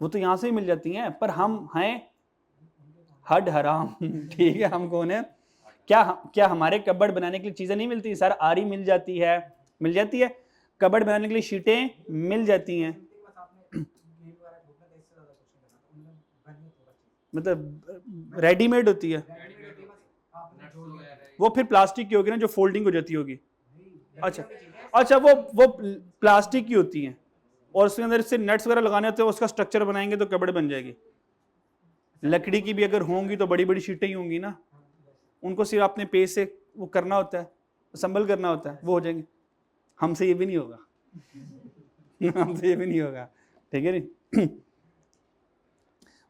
S1: वो तो यहाँ से ही मिल जाती हैं, पर हम हैं हड हराम। ठीक है, हम कौन है? क्या हमारे कबर्ड बनाने के लिए चीजें नहीं मिलती? सर आरी मिल जाती है, मिल जाती है, कबर्ड बनाने के लिए शीटें मिल जाती हैं, मतलब रेडीमेड होती है। वो फिर प्लास्टिक की होगी ना, जो फोल्डिंग हो जाती होगी। अच्छा, वो प्लास्टिक की होती हैं, और उसके अंदर से नट्स वगैरह लगाने होते हैं, उसका स्ट्रक्चर बनाएंगे तो कबर्ड बन जाएगी। लकड़ी की भी अगर होंगी तो बड़ी बड़ी शीटें ही होंगी ना, उनको सिर्फ अपने पेज से वो करना होता है, संभल करना होता है, वो हो जाएंगे। हमसे ये भी नहीं होगा। हमसे ये भी नहीं होगा, ठीक है नहीं।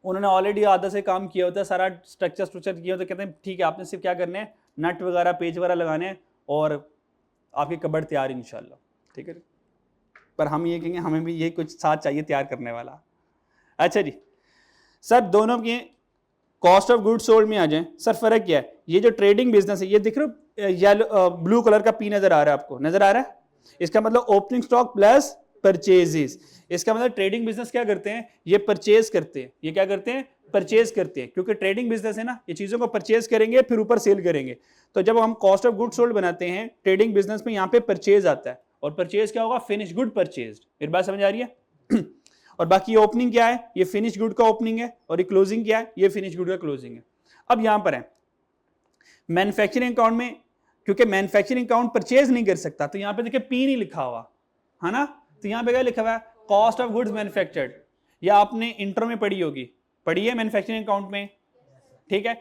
S1: उन्होंने ऑलरेडी आधा से काम किया होता है, सारा स्ट्रक्चर किया होता है, कहते हैं ठीक है, आपने सिर्फ क्या करने हैं, नट वगैरह पेज वगैरह लगाने हैं और आपकी कबर्ड तैयार इंशाल्लाह। ठीक है, पर हम ये कहेंगे हमें भी ये कुछ साथ चाहिए तैयार करने वाला। अच्छा जी सर, दोनों के कॉस्ट ऑफ गुड्स सोल्ड में आ जाएं। सर फर्क क्या है? ये जो ट्रेडिंग बिजनेस है, ये दिख रहे हो येलो ब्लू कलर का पी नजर आ रहा है आपको, नजर आ रहा है? इसका मतलब ओपनिंग स्टॉक प्लस परचेजेस। इसका मतलब ट्रेडिंग बिजनेस क्या करते हैं? ये परचेज करते हैं। ये क्या करते हैं? परचेज करते हैं, क्योंकि ट्रेडिंग बिजनेस है ना, ये चीजों को परचेज करेंगे फिर ऊपर सेल करेंगे। तो जब हम कॉस्ट ऑफ गुड्स सोल्ड बनाते हैं ट्रेडिंग बिजनेस में, यहाँ पे परचेज आता है, और परचेज क्या होगा? Finish good purchase. मेरी बात समझ आ रही है? और बाकी ओपनिंग क्या है? ये फिनिश गुड का ओपनिंग है, और ये क्लोजिंग क्या है? ये फिनिश गुड का क्लोजिंग है। अब यहां पर है मैन्युफैक्चरिंग अकाउंट में, क्योंकि मैन्युफैक्चरिंग अकाउंट परचेज नहीं कर सकता, तो यहां पे देखिए पी नहीं लिखा हुआ है ना, तो यहां पे क्या लिखा हुआ है? Cost of goods manufactured. या आपने इंट्रो में पढ़ी होगी, पढ़ी है मैन्युफैक्चरिंग अकाउंट में? ठीक है,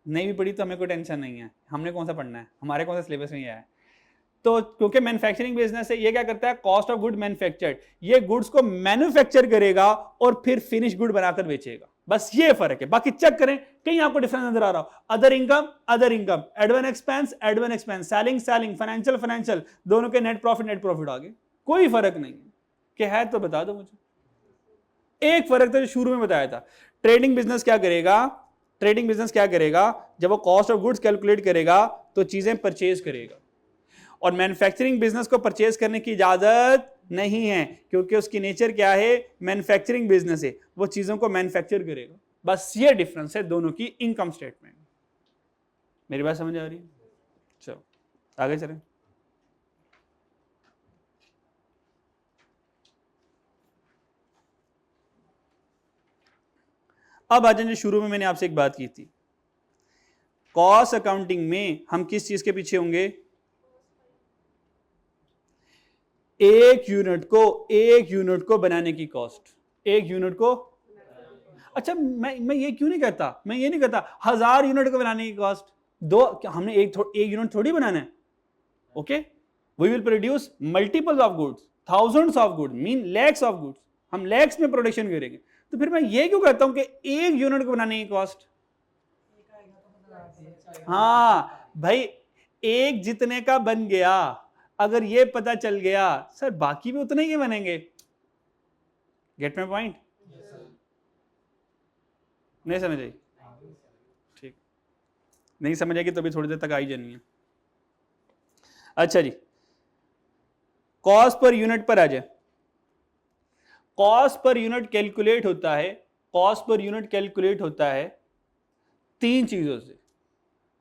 S1: नहीं भी पढ़ी तो हमें कोई टेंशन नहीं है, हमने कौन सा पढ़ना है, हमारे कौन सा सिलेबस में ये है। तो क्योंकि मैन्युफैक्चरिंग बिजनेस है, ये क्या करता है? कॉस्ट ऑफ गुड मैन्युफैक्चर्ड, ये गुड्स को मैन्युफैक्चर करेगा और फिर फिनिश गुड बनाकर बेचेगा। बस ये फर्क है, बाकी चेक करें कहीं आपको डिफरेंस नजर आ रहा हो? Other income, advance expense, selling, financial, दोनों के नेट प्रॉफिट आ गए, कोई फर्क नहीं है। कि है तो बता दो मुझे। एक फर्क था जो शुरू में बताया था, ट्रेडिंग बिजनेस क्या करेगा? जब वो कॉस्ट ऑफ गुड्स कैलकुलेट करेगा तो चीजें परचेज करेगा, और मैन्युफैक्चरिंग बिजनेस को परचेज करने की इजाजत नहीं है, क्योंकि उसकी नेचर क्या है? मैन्युफैक्चरिंग बिजनेस है, वो चीजों को मैन्युफैक्चर करेगा। बस ये डिफरेंस है दोनों की इनकम स्टेटमेंट। मेरी बात समझ आ रही है? चलो आगे चलें। अब आ जाए, शुरू में मैंने आपसे एक बात की थी, कॉस्ट अकाउंटिंग में हम किस चीज के पीछे होंगे? एक यूनिट को बनाने की कॉस्ट, एक यूनिट को। अच्छा, मैं ये क्यों नहीं कहता, मैं ये नहीं कहता 1000 यूनिट को बनाने की कॉस्ट। हमने एक यूनिट थोड़ी बनाना है। Okay, we will produce multiple of goods, thousands of goods, mean lakhs of goods, हम लैक्स में प्रोडक्शन करेंगे। तो फिर मैं ये क्यों कहता हूं कि एक यूनिट को बनाने की कॉस्ट? हाँ भाई, एक जितने का बन गया, अगर ये पता चल गया सर बाकी भी उतने ही बनेंगे। Gate my point? नहीं समझ आई? ठीक, नहीं समझ आएगी तो अभी थोड़ी देर तक आई जानी है। अच्छा जी, कॉस्ट पर यूनिट पर आ जाए। कॉस्ट पर यूनिट कैलकुलेट होता है तीन चीजों से,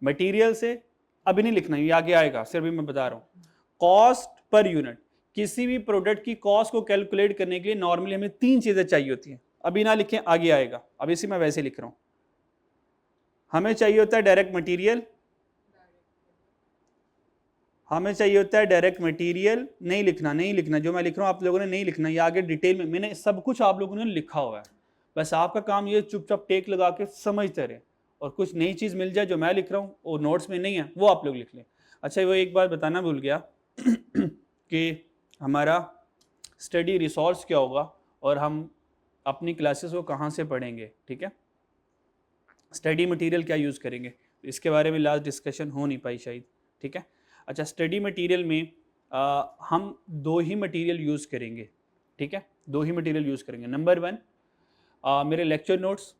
S1: मटेरियल से, अभी नहीं लिखना, ये आगे आएगा, सिर्फ मैं बता रहा हूं। कॉस्ट पर यूनिट, किसी भी प्रोडक्ट की कॉस्ट को कैलकुलेट करने के लिए नॉर्मली हमें तीन चीजें चाहिए होती हैं। अभी ना लिखें, आगे आएगा, अब इसी में वैसे लिख रहा हूं। हमें चाहिए होता है डायरेक्ट मटेरियल, हमें चाहिए होता है डायरेक्ट मटेरियल। नहीं लिखना जो मैं लिख रहा हूँ आप लोगों ने नहीं लिखना, ये आगे डिटेल में मैंने सब कुछ आप लोगों ने लिखा हुआ है, बस आपका काम ये चुपचाप टेक लगा के समझते रहे, और कुछ नई चीज़ मिल जाए जो मैं लिख रहा हूँ वो नोट्स में नहीं है वो आप लोग लिख लें। अच्छा वो एक बात बताना भूल गया कि हमारा स्टडी रिसोर्स क्या होगा और हम अपनी क्लासेस को कहाँ से पढ़ेंगे, ठीक है। स्टडी मटेरियल क्या यूज़ करेंगे, इसके बारे में लास्ट डिस्कशन हो नहीं पाई शायद, ठीक है। अच्छा स्टडी मटेरियल में हम दो ही मटेरियल यूज़ करेंगे, ठीक है, दो ही मटेरियल यूज़ करेंगे। नंबर 1 मेरे लेक्चर नोट्स,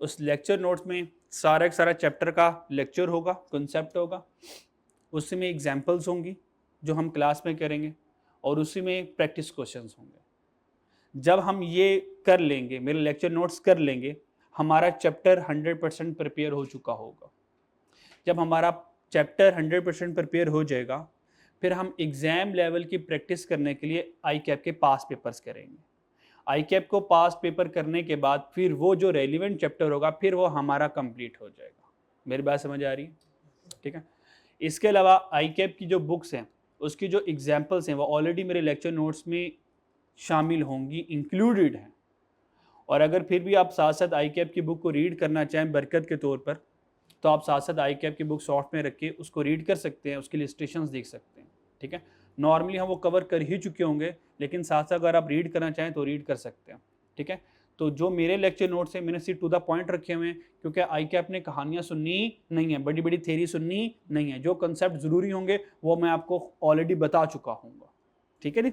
S1: उस लेक्चर नोट्स में सारा का सारा चैप्टर का लेक्चर होगा, कॉन्सेप्ट होगा, उसी में एग्जाम्पल्स होंगी जो हम क्लास में करेंगे, और उसी में प्रैक्टिस क्वेश्चंस होंगे। जब हम ये कर लेंगे, मेरे लेक्चर नोट्स कर लेंगे, हमारा चैप्टर 100% प्रिपेयर हो चुका होगा। जब हमारा चैप्टर 100% प्रिपेयर हो जाएगा, फिर हम एग्ज़ाम लेवल की प्रैक्टिस करने के लिए ICAP के पास पेपर्स करेंगे। ICAP को पास पेपर करने के बाद फिर वो जो रेलिवेंट चैप्टर होगा फिर वो हमारा कंप्लीट हो जाएगा। मेरी बात समझ आ रही है, ठीक है। इसके अलावा ICAP की जो बुक्स हैं उसकी जो एग्जाम्पल्स हैं वो ऑलरेडी मेरे लेक्चर नोट्स में शामिल होंगी, इंक्लूडेड हैं। और अगर फिर भी आप साथ साथ ICAP की बुक को रीड करना चाहें बरकत के तौर पर, तो आप साथ साथ ICAP की बुक सॉफ्ट में रख के उसको रीड कर सकते हैं, उसके इलस्ट्रेशंस देख सकते हैं, ठीक है। नॉर्मली हम वो कवर कर ही चुके होंगे, लेकिन साथ साथ अगर आप रीड करना चाहें तो रीड कर सकते हैं, ठीक है। तो जो मेरे लेक्चर नोट्स हैं मैंने सिर्फ टू द पॉइंट रखे हुए हैं, क्योंकि ICAP ने कहानियाँ सुननी नहीं है, बड़ी बड़ी थ्योरी सुननी नहीं है। जो कंसेप्ट ज़रूरी होंगे वो मैं आपको ऑलरेडी बता चुका हूँगा, ठीक है नी।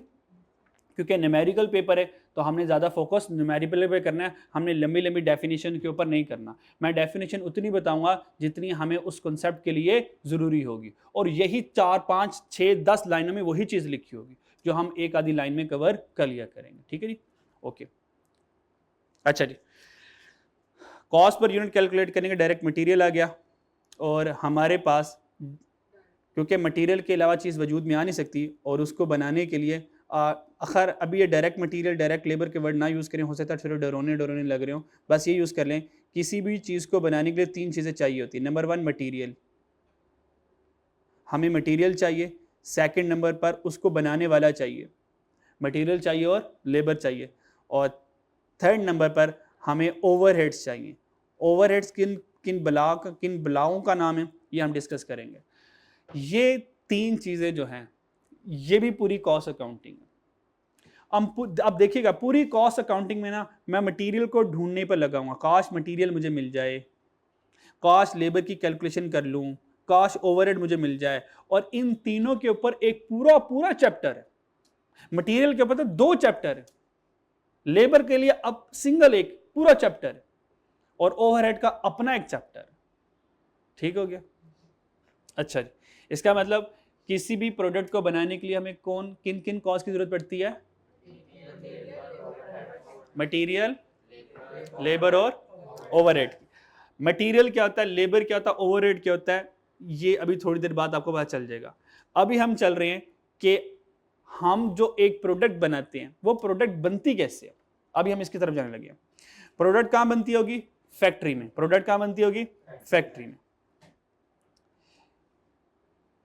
S1: क्योंकि न्यूमेरिकल पेपर है तो हमने ज़्यादा फोकस न्यूमेरिकल पे करना है, हमने लंबी लंबी डेफिनेशन के ऊपर नहीं करना। मैं डेफिनेशन उतनी बताऊंगा जितनी हमें उस कॉन्सेप्ट के लिए ज़रूरी होगी, और यही 4, 5, 6, 10 लाइनों में वही चीज़ लिखी होगी जो हम एक आधी लाइन में कवर कर लिया करेंगे, ठीक है जी, ओके। अच्छा जी, कॉस्ट पर यूनिट कैलकुलेट करेंगे, डायरेक्ट मटीरियल आ गया, और हमारे पास क्योंकि मटीरियल के अलावा चीज़ वजूद में आ नहीं सकती, और उसको बनाने के लिए अखर अभी ये डायरेक्ट मटेरियल डायरेक्ट लेबर के वर्ड ना यूज़ करें, हो सकता है थोड़े डरोने लग रहे हो, बस ये यूज़ कर लें। किसी भी चीज़ को बनाने के लिए 3 चीज़ें चाहिए होती है। नंबर 1 मटेरियल, हमें मटेरियल चाहिए। सेकंड नंबर पर उसको बनाने वाला चाहिए, मटेरियल चाहिए और लेबर चाहिए। और थर्ड नंबर पर हमें ओवरहेड्स चाहिए। ओवरहेड्स किन बलाओं का नाम है ये हम डिस्कस करेंगे। ये 3 चीज़ें जो हैं ये भी पूरी कॉस्ट अकाउंटिंग है। अब देखिएगा पूरी कॉस्ट अकाउंटिंग में ना मैं मटेरियल को ढूंढने पर लगाऊंगा, काश मटेरियल मुझे मिल जाए, काश लेबर की कैलकुलेशन कर लूं, काश ओवरहेड मुझे मिल जाए। और इन तीनों के ऊपर एक पूरा चैप्टर है। मटेरियल के ऊपर तो 2 चैप्टर है, लेबर के लिए अब सिंगल एक पूरा चैप्टर है, और ओवरहेड का अपना एक चैप्टर। ठीक हो गया। अच्छा जी, इसका मतलब किसी भी प्रोडक्ट को बनाने के लिए हमें किन किन कॉस्ट की जरूरत पड़ती है? मटेरियल, लेबर और ओवरहेड। मटेरियल क्या होता है, लेबर क्या होता है, ओवरहेड क्या होता है, ये अभी थोड़ी देर बाद आपको पता चल जाएगा। अभी हम चल रहे हैं कि हम जो एक प्रोडक्ट बनाते हैं वो प्रोडक्ट बनती कैसे है, अभी हम इसकी तरफ जाने लगे। प्रोडक्ट कहां बनती होगी? फैक्ट्री में। प्रोडक्ट कहां बनती होगी? फैक्ट्री में।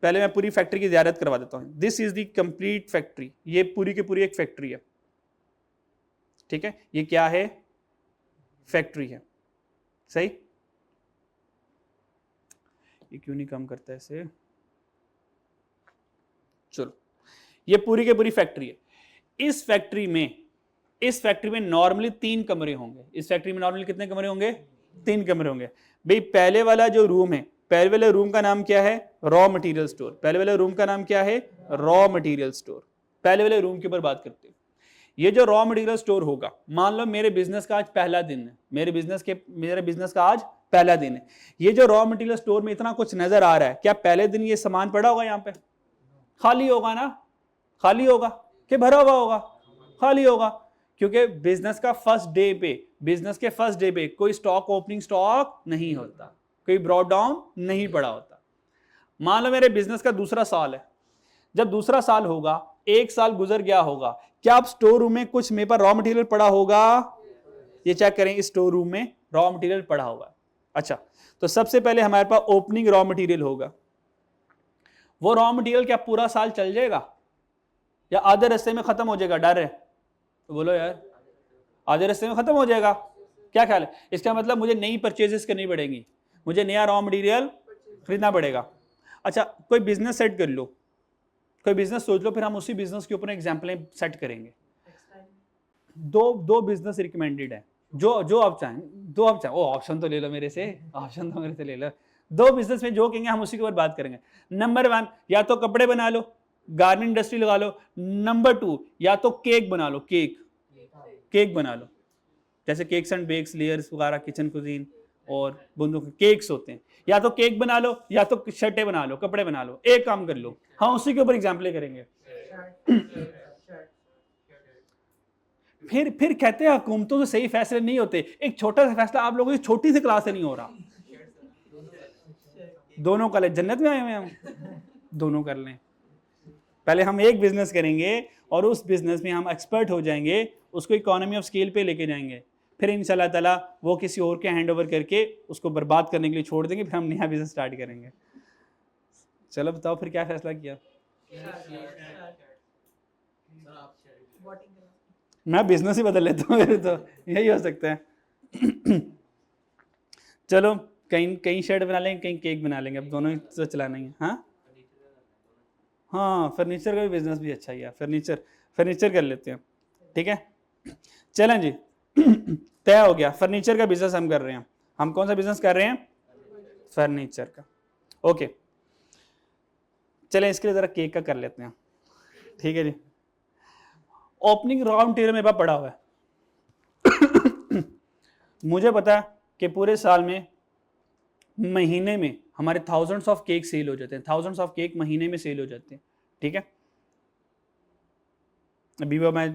S1: पहले मैं पूरी फैक्ट्री की ज़ियारत करवा देता हूं। This is the complete factory, ये पूरी की पूरी एक फैक्ट्री है, ठीक है। ये क्या है? फैक्ट्री है, सही। ये क्यों नहीं काम करता ऐसे? चलो, ये पूरी की पूरी फैक्ट्री है। इस फैक्ट्री में नॉर्मली 3 कमरे होंगे। इस फैक्ट्री में नॉर्मली कितने कमरे होंगे? 3 कमरे होंगे। भाई पहले वाला जो रूम है, पहले वाले रूम का नाम क्या है? Raw material store. पहले वाले रूम का नाम क्या है? Raw material store. पहले वाले रूम के ऊपर बात करते हैं। ये जो रॉ मटेरियल स्टोर होगा, मान लो मेरे बिजनेस का आज पहला दिन है, मेरे बिजनेस का आज पहला दिन है। ये जो रॉ मटेरियल स्टोर में इतना कुछ नजर आ रहा है, क्या पहले दिन ये सामान पड़ा होगा? यहाँ पे खाली होगा ना? खाली होगा कि भरा हुआ होगा? खाली होगा, क्योंकि बिजनेस के फर्स्ट डे पे कोई स्टॉक ओपनिंग स्टॉक नहीं होता, कोई ब्रॉड डाउन नहीं पड़ा होता। मान लो मेरे बिजनेस का दूसरा साल है, जब दूसरा साल होगा, 1 साल गुजर गया होगा, क्या आप स्टोर रूम में कुछ मेरे पास रॉ मटेरियल पड़ा होगा? ये चेक करें, इस स्टोर रूम में रॉ मटेरियल पड़ा होगा। अच्छा, तो सबसे पहले हमारे पास ओपनिंग रॉ मटेरियल होगा। वो रॉ मटेरियल क्या पूरा साल चल जाएगा या आधे रास्ते में खत्म हो जाएगा? डर है तो बोलो यार, आधे रास्ते में खत्म हो जाएगा। क्या ख्याल है? इसका मतलब मुझे नई परचेजेस करनी पड़ेगी, मुझे नया रॉ मटेरियल खरीदना पड़ेगा। अच्छा, कोई बिजनेस सेट कर लो, कोई बिजनेस सोच लो, फिर हम उसी बिजनेस के ऊपर एग्जाम्पलें सेट करेंगे। दो बिजनेस रिकमेंडेड है, जो आप चाहें, ओ ऑप्शन तो ले लो मेरे से, ऑप्शन तो मेरे से ले लो। दो बिजनेस में जो कहेंगे हम उसी के ऊपर बात करेंगे। नंबर 1, या तो कपड़े बना लो, गारमेंट इंडस्ट्री लगा लो। नंबर 2, या तो केक बना लो, केक बना लो, जैसे केक्स एंड बेक्स, लेयर्स वगैरह, किचन कुजीन और बूंदों के केक्स होते हैं। या तो केक बना लो, या तो शर्टें बना लो, कपड़े बना लो, एक काम कर लो, हाँ उसी के ऊपर एग्जाम्पल करेंगे। फिर कहते हैं हुकूमतों से सही फैसले नहीं होते। एक छोटा सा फैसला आप लोगों की छोटी सी क्लास से नहीं हो रहा, दोनों कर ले, जन्नत में आए हुए हम, दोनों कर लें। पहले हम एक बिजनेस करेंगे और उस बिजनेस में हम एक्सपर्ट हो जाएंगे, उसको इकोनॉमी ऑफ स्केल पे लेके जाएंगे, फिर इंशाल्लाह ताला वो किसी और के हैंड ओवर करके उसको बर्बाद करने के लिए छोड़ देंगे, फिर हम नया बिजनेस स्टार्ट करेंगे। चलो बताओ फिर क्या फैसला किया? मैं बिजनेस ही बदल लेता हूँ, मेरे तो यही हो सकता है। चलो कहीं शर्ट बना लेंगे, कहीं केक बना लेंगे, अब दोनों ही तो चलाना ही है। हाँ, फर्नीचर का भी बिजनेस भी अच्छा ही है, फर्नीचर कर लेते हैं, ठीक है। चलें जी, तय हो गया, फर्नीचर का बिजनेस हम कर रहे हैं। हम कौन सा बिजनेस कर रहे हैं? फर्नीचर का। ओके, चलें इसके लिए जरा केक का कर लेते हैं, ठीक है जी। ओपनिंग रॉ मटेरियल मेरे पास पड़ा हुआ है। मुझे पता है कि पूरे साल में महीने में हमारे थाउजेंड्स ऑफ केक सेल हो जाते हैं, थाउजेंड्स ऑफ केक महीने में सेल हो जाते हैं, ठीक है। अभी वो मैं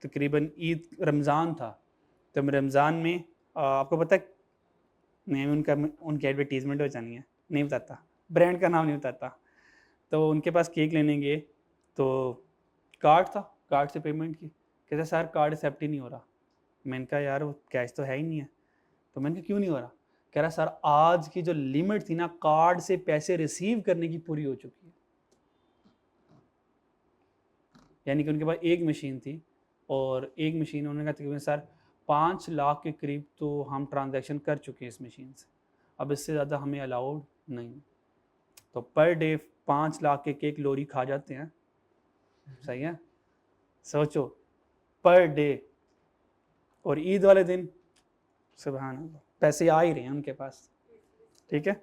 S1: तकरीबन ईद रमज़ान था, तो रमज़ान में आपको पता है, नहीं उनकी एडवर्टीजमेंट हो जानी है, नहीं बताता, ब्रांड का नाम नहीं बताता। तो उनके पास केक लेने गए तो कार्ड था, कार्ड से पेमेंट की, कहते सर कार्ड एक्सेप्ट ही नहीं हो रहा। मैंने कहा यार वो कैश तो है ही नहीं है। तो मैंने कहा क्यों नहीं हो रहा? कह रहा सर आज की जो लिमिट थी ना कार्ड से पैसे रिसीव करने की, पूरी हो चुकी है। यानी कि उनके पास एक मशीन थी और एक मशीन, उन्होंने कहा तकरीबन सर 5 लाख के करीब तो हम ट्रांजैक्शन कर चुके हैं इस मशीन से, अब इससे ज़्यादा हमें अलाउड नहीं। तो पर डे 5 लाख के केक लोरी खा जाते हैं, सही है, सोचो, पर डे। और ईद वाले दिन सुभान अल्लाह पैसे आ ही रहे हैं उनके पास, ठीक है।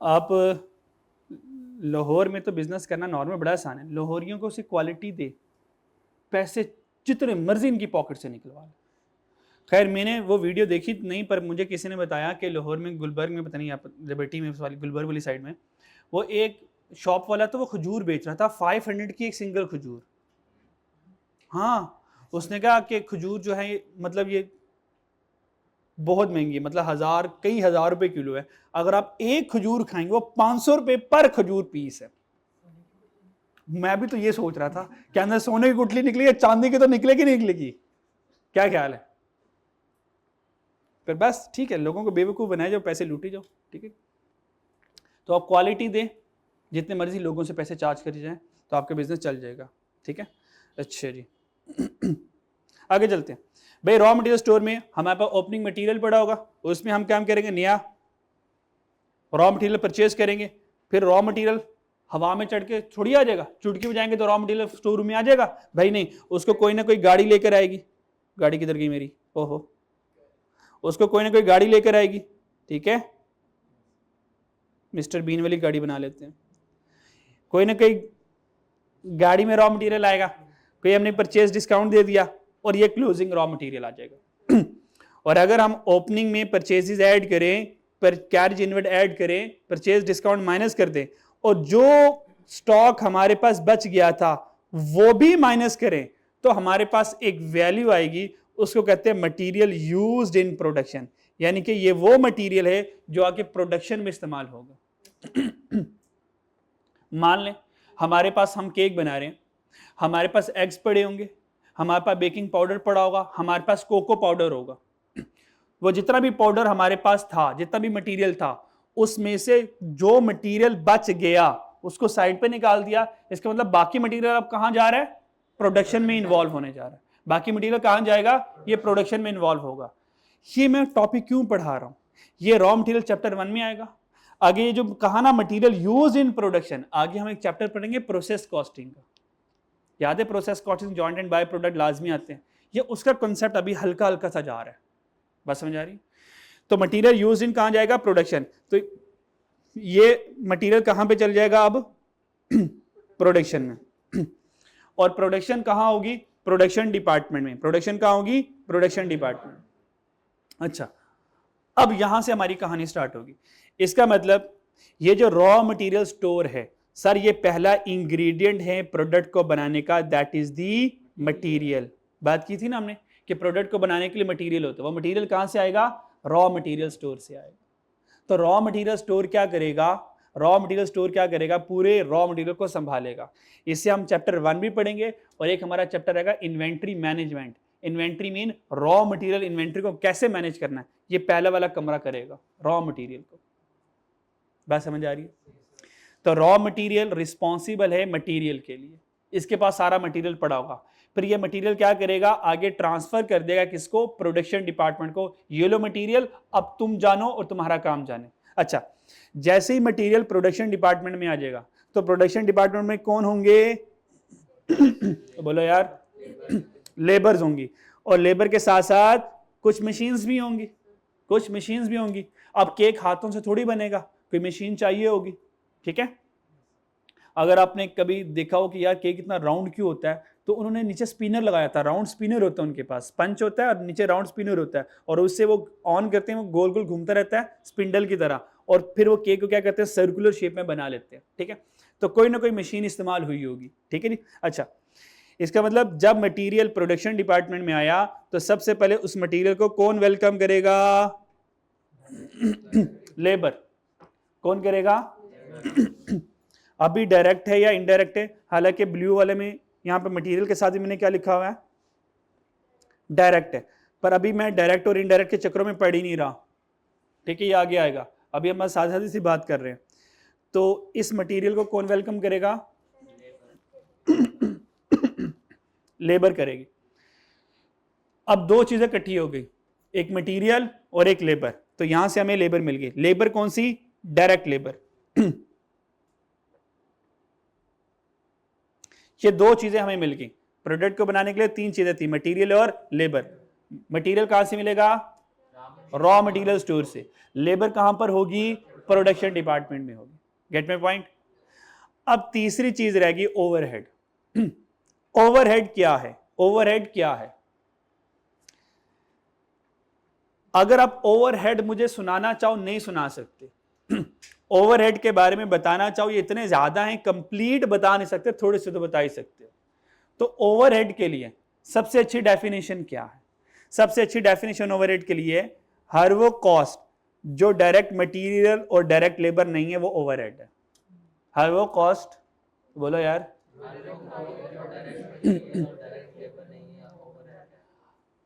S1: आप लाहौर में तो बिजनेस करना नॉर्मल बड़ा आसान है, लाहौरियों को उसी क्वालिटी दे, पैसे जितने मर्जी इनकी पॉकेट से निकलवा ले। खैर मैंने वो वीडियो देखी नहीं, पर मुझे किसी ने बताया कि लाहौर में गुलबर्ग में, पता नहीं आप लिबर्टी में वाली गुलबर्ग वाली साइड में, वो एक शॉप वाला तो वो खजूर बेच रहा था 500 की एक सिंगल खजूर। हाँ, उसने कहा कि खजूर जो है मतलब ये बहुत महंगी है, मतलब कई हजार रुपए किलो है। अगर आप एक खजूर खाएंगे वो 500 रुपए पर खजूर पीस है। मैं भी तो ये सोच रहा था कि अंदर सोने की गुठली निकली है, चांदी की तो निकलेगी नहीं निकलेगी, क्या ख्याल है? पर बस ठीक है, लोगों को बेवकूफ़ बनाए जाओ, पैसे लूटी जाओ, ठीक है। तो आप क्वालिटी दें, जितने मर्जी लोगों से पैसे चार्ज करी जाए तो आपका बिजनेस चल जाएगा, ठीक है। अच्छा जी, आगे चलते हैं भाई। रॉ मटेरियल स्टोर में हमारे पास ओपनिंग मटेरियल पड़ा होगा, उसमें हम क्या करेंगे, नया रॉ मटेरियल परचेज करेंगे। फिर रॉ मटेरियल हवा में चढ़ के थोड़ी आ जाएगा, चुटकी बजाएंगे तो रॉ मटेरियल स्टोर रूम में आ जाएगा भाई, नहीं, उसको कोई ना कोई गाड़ी लेकर आएगी। गाड़ी किधर गई मेरी, ओहो, उसको कोई ना कोई गाड़ी लेकर आएगी, ठीक है, मिस्टर बीन वाली गाड़ी बना लेते हैं। कोई ना कोई गाड़ी में रॉ मटेरियल आएगा, कोई हमने परचेज डिस्काउंट दे दिया और ये क्लोजिंग रॉ मटेरियल आ जाएगा। और अगर हम ओपनिंग में परचेजेस ऐड करें, पर कैरेज इनवर्ट ऐड करें, परचेज डिस्काउंट माइनस कर दें और जो स्टॉक हमारे पास बच गया था वो भी माइनस करें, तो हमारे पास एक वैल्यू आएगी, उसको कहते हैं मटेरियल यूज्ड इन प्रोडक्शन। यानी कि ये वो मटेरियल है जो आगे प्रोडक्शन में इस्तेमाल होगा। मान लें हमारे पास हम केक बना रहे हैं, हमारे पास एग्स पड़े होंगे, हमारे पास बेकिंग पाउडर पड़ा होगा, हमारे पास कोको पाउडर होगा। वो जितना भी पाउडर हमारे पास था, जितना भी मटेरियल था, उसमें से जो मटेरियल बच गया उसको साइड पे निकाल दिया। इसका मतलब बाकी मटेरियल अब कहां जा रहा है? प्रोडक्शन में इन्वॉल्व होने जा रहा है। बाकी मटेरियल कहां जाएगा? ये प्रोडक्शन में इन्वॉल्व होगा। ये मैं टॉपिक क्यों पढ़ा रहा हूं? ये रॉ मटेरियल चैप्टर 1 में आएगा। आगे ये जो कहा ना मटेरियल यूज इन प्रोडक्शन, आगे हम एक चैप्टर पढ़ेंगे प्रोसेस कॉस्टिंग का। याद है process costing, joint and by product लाजमी आते हैं। ये उसका कॉन्सेप्ट अभी हल्का हल्का सा जा रहा है, बस समझ आ रही? तो मटेरियल यूज इन कहां जाएगा? प्रोडक्शन। तो ये मटेरियल कहां पे चल जाएगा अब? प्रोडक्शन में। और प्रोडक्शन कहां होगी? प्रोडक्शन डिपार्टमेंट में। प्रोडक्शन कहां होगी? Production department. अच्छा, अब यहां से हमारी कहानी स्टार्ट होगी। इसका मतलब ये जो रॉ मटेरियल स्टोर है सर, ये पहला इंग्रेडिएंट है प्रोडक्ट को बनाने का, दैट इज दी मटेरियल। बात की थी ना हमने कि प्रोडक्ट को बनाने के लिए मटेरियल होता है। वो मटेरियल कहां से आएगा? रॉ मटेरियल स्टोर से आएगा। तो रॉ मटेरियल स्टोर क्या करेगा? रॉ मटेरियल स्टोर क्या करेगा? पूरे रॉ मटेरियल को संभालेगा। इससे हम चैप्टर 1 भी पढ़ेंगे और एक हमारा चैप्टर रहेगा inventory management. Inventory mean raw material inventory को कैसे मैनेज करना है, ये पहला वाला कमरा करेगा रॉ मटेरियल को। बात समझ आ रही है? तो रॉ मटेरियल रिस्पॉन्सिबल है मटेरियल के लिए, इसके पास सारा मटेरियल पड़ा होगा। फिर ये मटेरियल क्या करेगा? आगे ट्रांसफर कर देगा किसको? प्रोडक्शन डिपार्टमेंट को। ये लो मटेरियल, अब तुम जानो और तुम्हारा काम जाने। अच्छा, जैसे ही मटेरियल प्रोडक्शन डिपार्टमेंट में आ जाएगा तो प्रोडक्शन डिपार्टमेंट में कौन होंगे? बोलो यार, लेबर्स होंगी। और लेबर के साथ साथ कुछ मशीन्स भी होंगी, कुछ मशीन्स भी होंगी। अब केक हाथों से थोड़ी बनेगा, कोई मशीन चाहिए होगी, ठीक है? अगर आपने कभी देखा हो कि यार केक इतना राउंड क्यों होता है, तो उन्होंने नीचे स्पिनर लगाया था, राउंड स्पिनर होता है उनके पास, पंच होता है और नीचे राउंड स्पिनर होता है, और उससे वो ऑन करते हैं, वो गोल गोल घूमता रहता है स्पिंडल की तरह, और फिर वो केक को क्या करते हैं? सर्कुलर शेप में बना लेते हैं, ठीक है? तो कोई ना कोई मशीन इस्तेमाल हुई होगी, ठीक है जी? अच्छा, इसका मतलब जब मटेरियल प्रोडक्शन डिपार्टमेंट में आया तो सबसे पहले उस मटेरियल को कौन वेलकम करेगा? लेबर। कौन करेगा? अभी डायरेक्ट है या इनडायरेक्ट है? हालांकि ब्लू वाले में यहां पे मटेरियल के साथ ही मैंने क्या लिखा हुआ है? डायरेक्ट है, पर अभी मैं डायरेक्ट और इनडायरेक्ट के चक्रों में पढ़ ही नहीं रहा, ठीक है? ये आगे आएगा, अभी हम साथ साथ सी बात कर रहे हैं। तो इस मटेरियल को कौन वेलकम करेगा? लेबर करेगी। अब दो चीजें इकट्ठी हो गई, एक मटेरियल और एक लेबर। तो यहां से हमें लेबर मिल गई। लेबर कौन सी? Direct labour. ये दो चीजें हमें मिल गई। प्रोडक्ट को बनाने के लिए तीन चीजें थी, मटेरियल और लेबर। मटेरियल कहां से मिलेगा? रॉ मटेरियल स्टोर से। लेबर कहां पर होगी? प्रोडक्शन डिपार्टमेंट में होगी। Gate my point? अब तीसरी चीज रहेगी ओवरहेड। ओवरहेड क्या है? ओवरहेड क्या है? अगर आप ओवरहेड मुझे सुनाना चाहो नहीं सुना सकते। ओवरहेड के बारे में बताना चाहो, ये इतने ज्यादा हैं, कंप्लीट बता नहीं सकते, थोड़े से तो बता ही सकते हो। तो ओवरहेड के लिए सबसे अच्छी डेफिनेशन क्या है? सबसे अच्छी डेफिनेशन ओवरहेड के लिए, हर वो कॉस्ट जो डायरेक्ट मटेरियल और डायरेक्ट लेबर नहीं है वो ओवरहेड है। हर वो कॉस्ट, बोलो यार,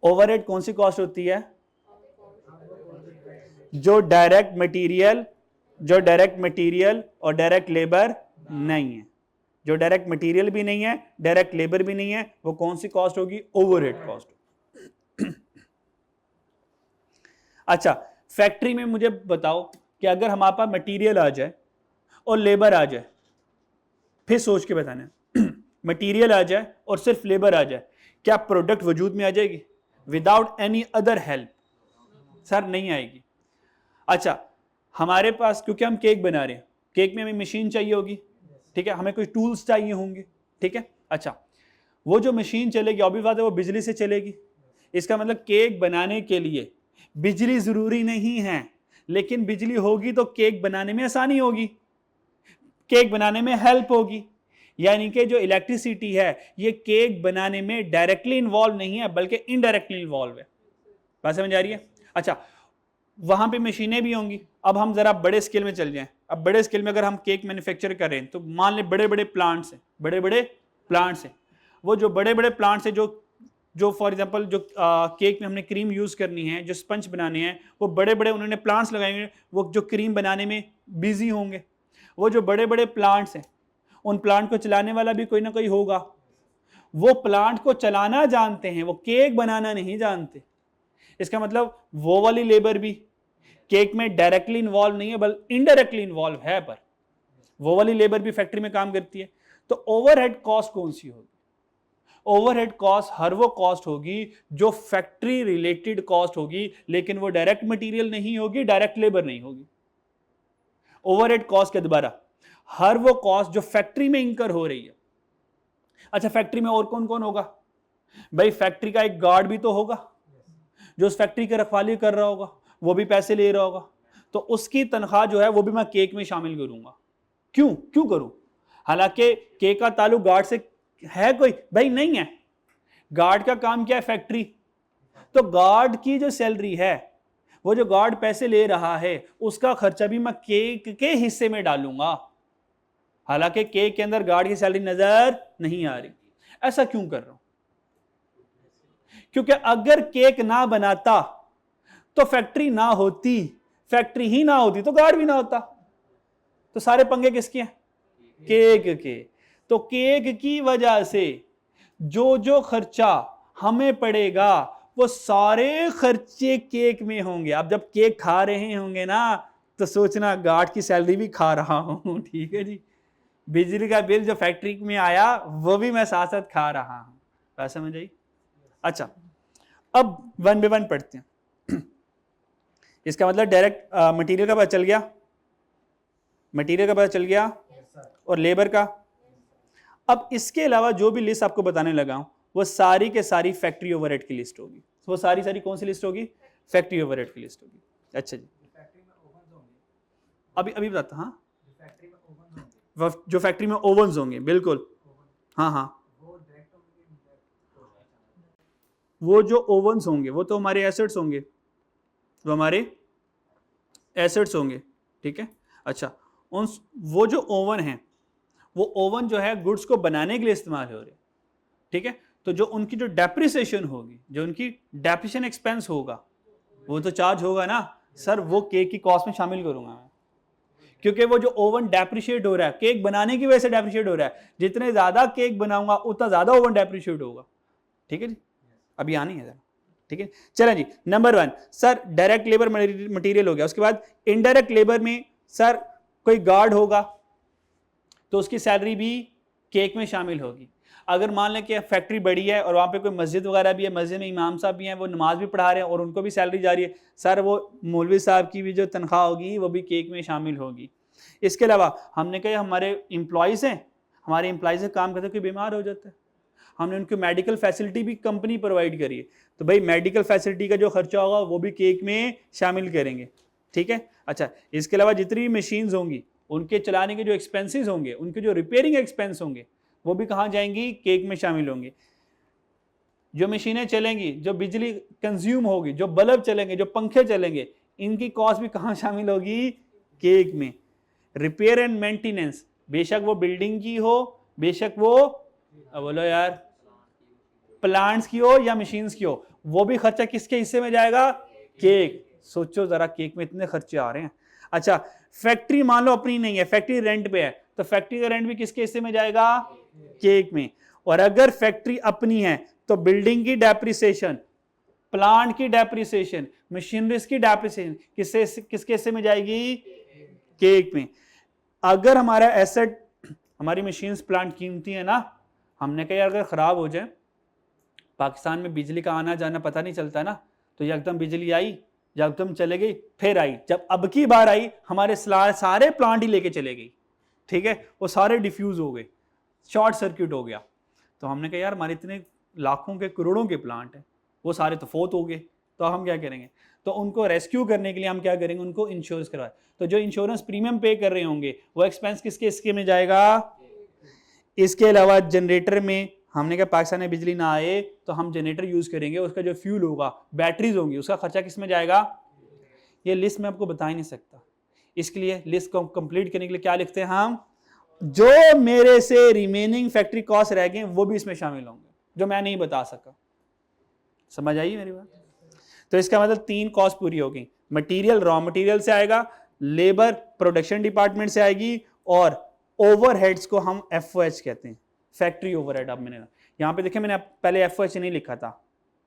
S1: ओवरहेड कौन सी कॉस्ट होती है? जो डायरेक्ट मटेरियल और डायरेक्ट लेबर नहीं है। जो डायरेक्ट मटेरियल भी नहीं है, डायरेक्ट लेबर भी नहीं है, वो कौन सी कॉस्ट होगी? Overhead cost. अच्छा, फैक्ट्री में मुझे बताओ कि अगर हमारे पास मटेरियल आ जाए और लेबर आ जाए, फिर सोच के बताना, मटेरियल आ जाए और सिर्फ लेबर आ जाए, क्या प्रोडक्ट वजूद में आ जाएगी without any other help? Sir नहीं आएगी। अच्छा, हमारे पास, क्योंकि हम केक बना रहे हैं, केक में हमें मशीन चाहिए होगी, ठीक है? हमें कोई टूल्स चाहिए होंगे, ठीक है? अच्छा, वो जो मशीन चलेगी ऑब्वियस बात है वो बिजली से चलेगी। इसका मतलब केक बनाने के लिए बिजली जरूरी नहीं है, लेकिन बिजली होगी तो केक बनाने में आसानी होगी, केक बनाने में हेल्प होगी। यानी कि जो इलेक्ट्रिसिटी है ये केक बनाने में डायरेक्टली इन्वॉल्व नहीं है बल्कि इनडायरेक्टली इन्वॉल्व है। बात समझ आ रही है? अच्छा, वहां पे मशीनें भी होंगी। अब हम जरा बड़े स्केल में चल जाएं। अब बड़े स्केल में अगर हम केक मैन्युफैक्चर कर रहे हैं तो मान ले बड़े बड़े प्लांट्स हैं, वो जो बड़े बड़े प्लांट्स हैं जो जो फॉर एग्जांपल जो केक में हमने क्रीम यूज़ करनी है, जो स्पंज बनाने हैं, वो बड़े बड़े उन्होंने प्लांट्स लगाए हुए, वो जो क्रीम बनाने में बिजी होंगे। वो जो बड़े बड़े प्लांट्स हैं, उन प्लांट को चलाने वाला भी कोई ना कोई होगा। वो प्लांट को चलाना जानते हैं, वो केक बनाना नहीं जानते। इसका मतलब वो वाली लेबर भी केक में डायरेक्टली इन्वॉल्व नहीं है, बल्कि इनडायरेक्टली इन्वॉल्व है, पर वो वाली लेबर भी फैक्ट्री में काम करती है। तो ओवरहेड कॉस्ट कौन सी होगी? ओवरहेड कॉस्ट हर वो कॉस्ट होगी जो फैक्ट्री रिलेटेड कॉस्ट होगी, लेकिन वो डायरेक्ट मटेरियल नहीं होगी, डायरेक्ट लेबर नहीं होगी। ओवरहेड कॉस्ट के दोबारा हर वो कॉस्ट जो फैक्ट्री में इंकर हो रही है। अच्छा, फैक्ट्री में और कौन कौन होगा भाई? फैक्ट्री का एक गार्ड भी तो होगा जो उस फैक्ट्री की रखवाली कर रहा होगा, वो भी पैसे ले रहा होगा, तो उसकी तनख्वाह जो है वो भी मैं केक में शामिल करूंगा। क्यों करूं? हालांकि केक का ताल्लुक गार्ड से है कोई? भाई नहीं है। गार्ड का काम क्या है? फैक्ट्री। तो गार्ड की जो सैलरी है, वो जो गार्ड पैसे ले रहा है, उसका खर्चा भी मैं केक के हिस्से में डालूंगा। हालांकि केक के अंदर गार्ड की सैलरी नजर नहीं आ रही। ऐसा क्यों कर रहा हूं? क्योंकि अगर केक ना बनाता तो फैक्ट्री ना होती, फैक्ट्री ही ना होती तो गार्ड भी ना होता। तो सारे पंगे किसके हैं? केक के। तो केक की वजह से जो जो खर्चा हमें पड़ेगा, वो सारे खर्चे केक में होंगे। आप जब केक खा रहे होंगे ना, तो सोचना गार्ड की सैलरी भी खा रहा हूं। ठीक है जी, बिजली का बिल जो फैक्ट्री में आया वो भी मैं साथ साथ खा रहा हूं। बात समझ आई? अच्छा, अब वन बाय वन पढ़ते हैं। इसका मतलब डायरेक्ट मटेरियल का पता चल गया, मटेरियल का पता चल गया, और लेबर का। अब इसके अलावा जो भी लिस्ट आपको बताने लगा हूं, वो सारी के सारी फैक्ट्री ओवरहेड की लिस्ट होगी। वो सारी कौन सी लिस्ट होगी? फैक्ट्री ओवरहेड की लिस्ट होगी। अच्छा जी, अभी बताता। हाँ, जो फैक्ट्री में ओवन्स होंगे, बिल्कुल। हाँ, वो जो ओवन्स होंगे वो तो हमारे एसेट्स होंगे, वो हमारे एसेट्स होंगे। ठीक है। अच्छा, वो जो ओवन है, वो ओवन जो है गुड्स को बनाने के लिए इस्तेमाल हो रहे हैं। ठीक है। तो जो उनकी जो डेप्रिसिएशन होगी, जो उनकी डेप्रिसिएशन एक्सपेंस होगा, वो तो चार्ज होगा ना सर, वो केक की कॉस्ट में शामिल करूंगा मैं। क्योंकि वो जो ओवन डेप्रिशिएट हो रहा है, केक बनाने की वजह से डेप्रिशिएट हो रहा है। जितने ज्यादा केक बनाऊंगा उतना ज्यादा ओवन डेप्रिशिएट होगा। ठीक है जी, अभी आनी है जरा। ठीक है, चलें जी। Number 1 sir, direct labour material हो गया। उसके बाद इनडायरेक्ट लेबर में सर कोई गार्ड होगा तो उसकी सैलरी भी केक में शामिल होगी। अगर मान लें कि फैक्ट्री बड़ी है और वहाँ पे कोई मस्जिद वगैरह भी है, मस्जिद में इमाम साहब भी हैं, वो नमाज भी पढ़ा रहे हैं और उनको भी सैलरी जा रही है, सर वो मौलवी साहब की भी जो तनख्वाह होगी वो भी केक में शामिल होगी। इसके अलावा हमने कहा हमारे एम्प्लॉयज़ हैं, हमारे एम्प्लॉयज़ से काम करते कोई बीमार हो जाता है, हमने उनको मेडिकल फैसिलिटी भी कंपनी प्रोवाइड करी है, तो भाई मेडिकल फैसिलिटी का जो खर्चा होगा वो भी केक में शामिल करेंगे। ठीक है। अच्छा, इसके अलावा जितनी भी मशीन्स होंगी उनके चलाने के जो एक्सपेंसेस होंगे, उनके जो रिपेयरिंग एक्सपेंस होंगे, वो भी कहाँ जाएंगी? केक में शामिल होंगे। जो मशीनें चलेंगी, जो बिजली कंज्यूम होगी, जो बल्ब चलेंगे, जो पंखे चलेंगे, इनकी कॉस्ट भी कहाँ शामिल होगी? केक में। रिपेयर एंड मेंटेनेंस, बेशक वो बिल्डिंग की हो, बेशक वो बोलो यार प्लांट्स की हो या मशीन्स की हो, वो भी खर्चा किसके हिस्से में जाएगा? केक। सोचो जरा, केक में इतने खर्चे आ रहे हैं। अच्छा, फैक्ट्री मान लो अपनी नहीं है, फैक्ट्री रेंट पे है, तो फैक्ट्री का रेंट भी किसके हिस्से में जाएगा? केक में। और अगर फैक्ट्री अपनी है तो बिल्डिंग की डेप्रिसिएशन, प्लांट की डेप्रिसिएशन, मशीनरीज की डेप्रिसिएशन किसके हिस्से में जाएगी? केक में। अगर हमारा एसेट, हमारी मशीन्स प्लांट कीमती है ना, हमने कहा अगर खराब हो जाए, पाकिस्तान में बिजली का आना जाना पता नहीं चलता ना, तो एकदम बिजली आई, एकदम चले गई, फिर आई, जब अब की बार आई हमारे सारे प्लांट ही लेके चले गई। ठीक है, वो सारे डिफ्यूज हो गए, शॉर्ट सर्किट हो गया। तो हमने कहा यार हमारे इतने लाखों के करोड़ों के प्लांट हैं, वो सारे तो फोत हो गए, तो हम क्या करेंगे? तो उनको रेस्क्यू करने के लिए हम क्या करेंगे? उनको इंश्योरेंस करवाए। तो जो इंश्योरेंस प्रीमियम पे कर रहे होंगे वो एक्सपेंस किसके स्कीम में जाएगा? इसके अलावा जनरेटर में हमने कहा पाकिस्तान में बिजली ना आए तो हम जनरेटर यूज करेंगे, उसका जो फ्यूल होगा, बैटरीज होंगी, उसका खर्चा किस में जाएगा? ये लिस्ट में आपको बता ही नहीं सकता। इसके लिए लिस्ट को कंप्लीट करने के लिए क्या लिखते हैं हम? जो मेरे से रिमेनिंग फैक्ट्री कॉस्ट रह गए वो भी इसमें शामिल होंगे, जो मैं नहीं बता सका। समझ आई मेरी बात? तो इसका मतलब 3 कॉस्ट पूरी हो गई। मटेरियल रॉ मटेरियल से आएगा, लेबर प्रोडक्शन डिपार्टमेंट से आएगी, और ओवरहेड्स को हम एफओएच कहते हैं, फैक्ट्री ओवरहेड। अब मैंने यहां पे देखिए, मैंने पहले एफओएच नहीं लिखा था,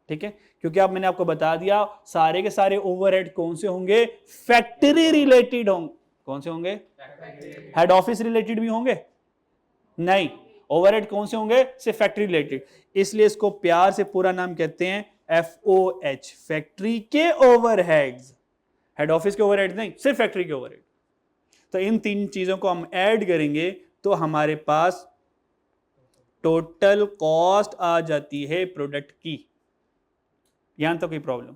S1: ठीक है, क्योंकि अब मैंने आपको बता दिया सारे के सारे ओवरहेड कौन से होंगे, फैक्ट्री रिलेटेड होंगे। कौन से होंगे? हेड ऑफिस रिलेटेड भी होंगे? नहीं, ओवरहेड कौन से होंगे? सिर्फ फैक्ट्री रिलेटेड। इसलिए इसको प्यार से पूरा नाम कहते हैं एफओएच, फैक्ट्री के ओवरहेड्स। हेड ऑफिस के ओवरहेड नहीं, सिर्फ फैक्ट्री के ओवरहेड। तो इन 3 चीजों को हम ऐड करेंगे तो हमारे पास टोटल कॉस्ट आ जाती है प्रोडक्ट की। यहां तो कोई प्रॉब्लम?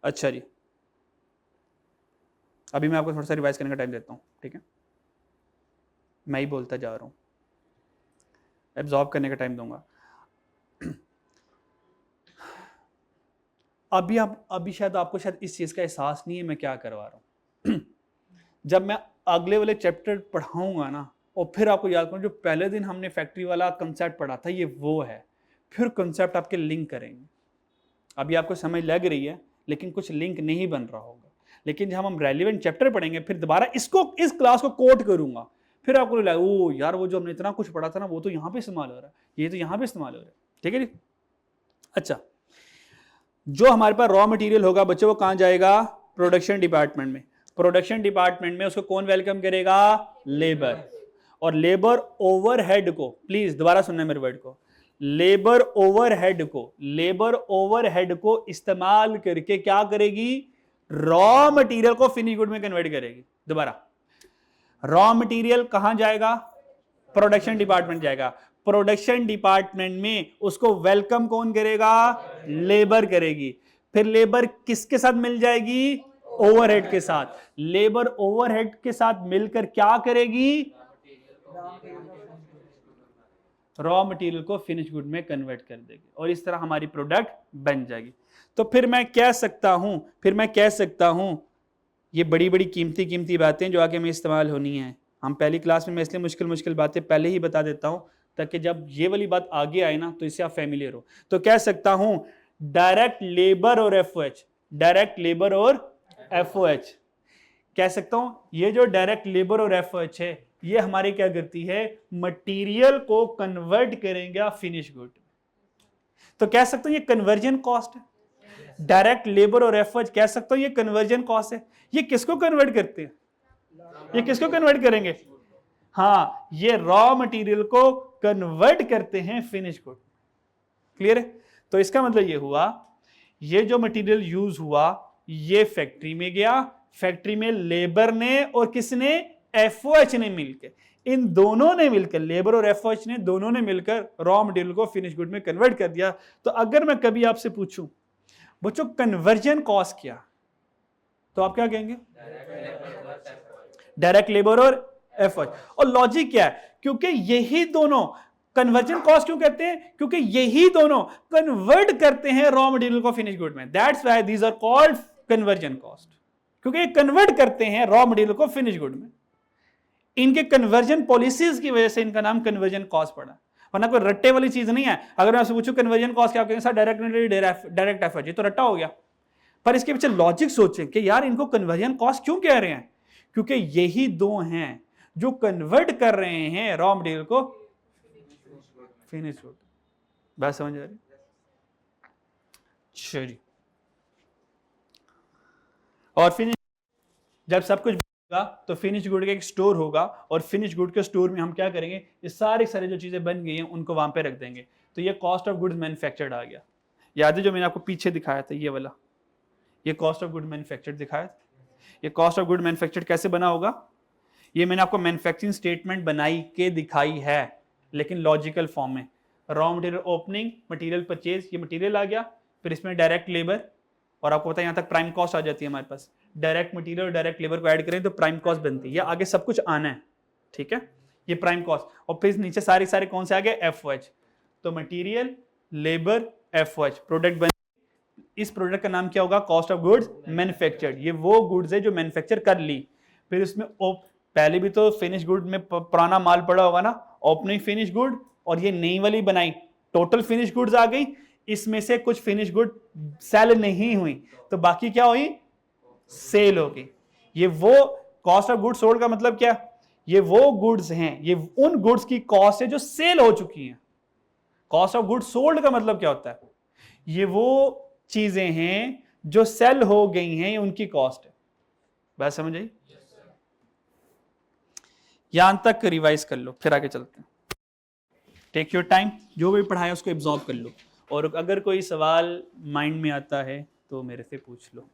S1: अच्छा जी, अभी मैं आपको थोड़ा सा रिवाइज करने का टाइम देता हूं, ठीक है? मैं ही बोलता जा रहा हूं, एब्जॉर्ब करने का टाइम दूंगा। अभी शायद आपको शायद इस चीज का एहसास नहीं है मैं क्या करवा रहा हूं। जब मैं अगले वाले चैप्टर पढ़ाऊंगा ना, और फिर आपको याद करूं जो पहले दिन हमने फैक्ट्री वाला कंसेप्ट पढ़ा था, ये वो है, फिर कंसेप्ट आपके लिंक करेंगे। अभी आपको समझ लग रही है, लेकिन कुछ लिंक नहीं बन रहा होगा। लेकिन जब हम रेलिवेंट चैप्टर पढ़ेंगे, फिर दोबारा इसको, इस क्लास को कोट करूंगा, फिर आपको लगेगा ओ यार, वो जो हमने इतना कुछ पढ़ा था ना, वो तो यहाँ पे इस्तेमाल हो रहा है, ये तो यहाँ पे इस्तेमाल हो रहा है। ठीक है जी? अच्छा, जो हमारे पास रॉ मटेरियल होगा बच्चों, वो कहाँ जाएगा? प्रोडक्शन डिपार्टमेंट में। प्रोडक्शन डिपार्टमेंट में उसको कौन वेलकम करेगा? लेबर। और लेबर ओवरहेड को, प्लीज दोबारा सुनना मेरे वर्ड को, लेबर ओवरहेड को इस्तेमाल करके क्या करेगी? रॉ मटेरियल को फिनिश गुड में कन्वर्ट करेगी। दोबारा, रॉ मटेरियल कहां जाएगा? प्रोडक्शन डिपार्टमेंट जाएगा। प्रोडक्शन डिपार्टमेंट में उसको वेलकम कौन करेगा? लेबर करेगी। फिर लेबर किसके साथ मिल जाएगी? ओवरहेड के साथ। लेबर ओवरहेड के साथ मिलकर क्या करेगी? रॉ मटेरियल को फिनिश गुड में कन्वर्ट कर देगी, और इस तरह हमारी प्रोडक्ट बन जाएगी। तो फिर मैं कह सकता हूं ये बड़ी बड़ी कीमती बातें जो आगे में इस्तेमाल होनी है। हम पहली क्लास में मैं इसलिए मुश्किल बातें पहले ही बता देता हूं, ताकि जब ये वाली बात आगे आए ना, तो इससे आप फैमिलियर हो। तो कह सकता हूं डायरेक्ट लेबर और एफओएच, कह सकता हूं ये जो डायरेक्ट लेबर और एफओएच है, ये हमारी क्या करती है? मटेरियल को कन्वर्ट करेंगे फिनिश गुड। तो कह सकता हूं ये कन्वर्जन कॉस्ट है। डायरेक्ट लेबर और एफओएच कह सकता हूं ये कन्वर्जन कॉस्ट है। ये किसको कन्वर्ट करते हैं? ये किसको कन्वर्ट करेंगे? हाँ, ये रॉ मटेरियल को कन्वर्ट करते हैं फिनिश गुड। क्लियर है? तो इसका मतलब ये हुआ, ये जो मटेरियल यूज हुआ ये फैक्ट्री में गया, फैक्ट्री में लेबर ने और किसने? एफओएच ने मिलकर, इन दोनों ने मिलकर, लेबर और एफओएच ने दोनों ने मिलकर रॉ मटेरियल को फिनिश गुड में कन्वर्ट कर दिया। तो अगर मैं कभी आपसे पूछूं बच्चों कन्वर्जन कॉस्ट क्या, तो आप क्या कहेंगे? डायरेक्ट लेबर और एफओएच। और लॉजिक क्या है? क्योंकि यही दोनों कन्वर्जन कॉस्ट क्यों कहते हैं? क्योंकि यही दोनों कन्वर्ट करते हैं रॉ मटेरियल को फिनिश गुड में। That's why these are called conversion cost, क्योंकि ये कन्वर्ट करते हैं रॉ मटेरियल को फिनिश गुड में। इनके कन्वर्जन पॉलिसीज की वजह से इनका नाम कन्वर्जन कॉस्ट पड़ा, वरना कोई रट्टे वाली चीज नहीं है। अगर मैं आपसे पूछूं कन्वर्जन कॉस्ट क्या कहेंगे? सर डायरेक्ट एफर्ट, ये तो रट्टा हो गया। पर इसके पीछे लॉजिक सोचें कि यार इनको कन्वर्जन कॉस्ट क्यों कह रहे हैं? क्योंकि यही दो हैं जो कन्वर्ट कर रहे हैं रॉ मटेरियल को फिनिश गुड। बात समझ आ रही? चलिए, और फिनिश जब सब कुछ तो फिनिश गुड का एक स्टोर होगा, और फिनिश गुड के स्टोर में हम क्या करेंगे? ये सारी जो चीजें बन गई हैं उनको वहां पे रख देंगे। तो ये कॉस्ट ऑफ गुड्स मैन्युफैक्चर्ड आ गया। याद है जो मैंने आपको पीछे दिखाया था, ये वाला, ये कॉस्ट ऑफ गुड मैन्युफैक्चर्ड दिखाया था। ये कॉस्ट ऑफ गुड मैन्युफैक्चर्ड कैसे बना होगा? ये मैंने आपको मैन्युफैक्चरिंग स्टेटमेंट बनाई के दिखाई है, लेकिन लॉजिकल फॉर्म में। Raw material opening, material purchase, ये मटेरियल आ गया, फिर इसमें डायरेक्ट लेबर, और आपको पता है यहां तक प्राइम कॉस्ट आ जाती है हमारे पास। डायरेक्ट मटेरियल और डायरेक्ट लेबर को ऐड करें तो प्राइम कॉस्ट बनती है। ये आगे सब कुछ आना है, ठीक है? ये प्राइम कॉस्ट, और फिर नीचे सारे कौन से आ गए? एफओएच। तो मटेरियल, लेबर, एफओएच, प्रोडक्ट बन। इस प्रोडक्ट का नाम क्या होगा? Cost of goods manufactured. ये वो गुड्स है जो मैन्युफैक्चर कर ली, फिर उसमें पहले भी तो फिनिश गुड में पुराना माल पड़ा होगा ना, ओपनिंग फिनिश गुड, और ये नई वाली बनाई, टोटल फिनिश गुड्स आ गई। इसमें से कुछ फिनिश गुड सेल नहीं हुई, तो बाकी क्या हुई, सेल होगी। ये वो कॉस्ट ऑफ गुड सोल्ड का मतलब क्या, ये वो गुड्स हैं, ये उन गुड्स की कॉस्ट है जो सेल हो चुकी हैं। कॉस्ट ऑफ गुड सोल्ड का मतलब क्या होता है, ये वो चीजें हैं जो सेल हो गई हैं, ये उनकी कॉस्ट है। बात समझ आई? यहां तक रिवाइज कर लो, फिर आगे चलते हैं। टेक योर टाइम, जो भी पढ़ाया उसको एब्जॉर्ब कर लो, और अगर कोई सवाल माइंड में आता है तो मेरे से पूछ लो।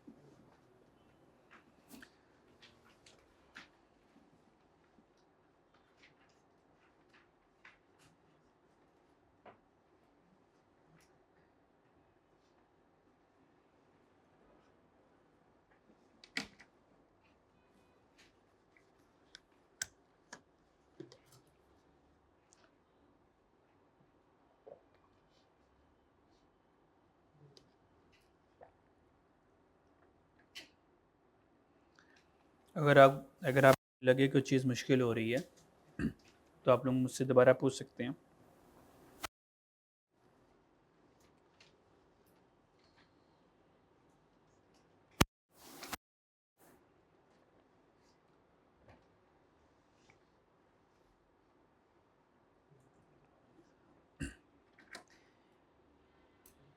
S1: अगर आप लगे कोई चीज़ मुश्किल हो रही है तो आप लोग मुझसे दोबारा पूछ सकते हैं।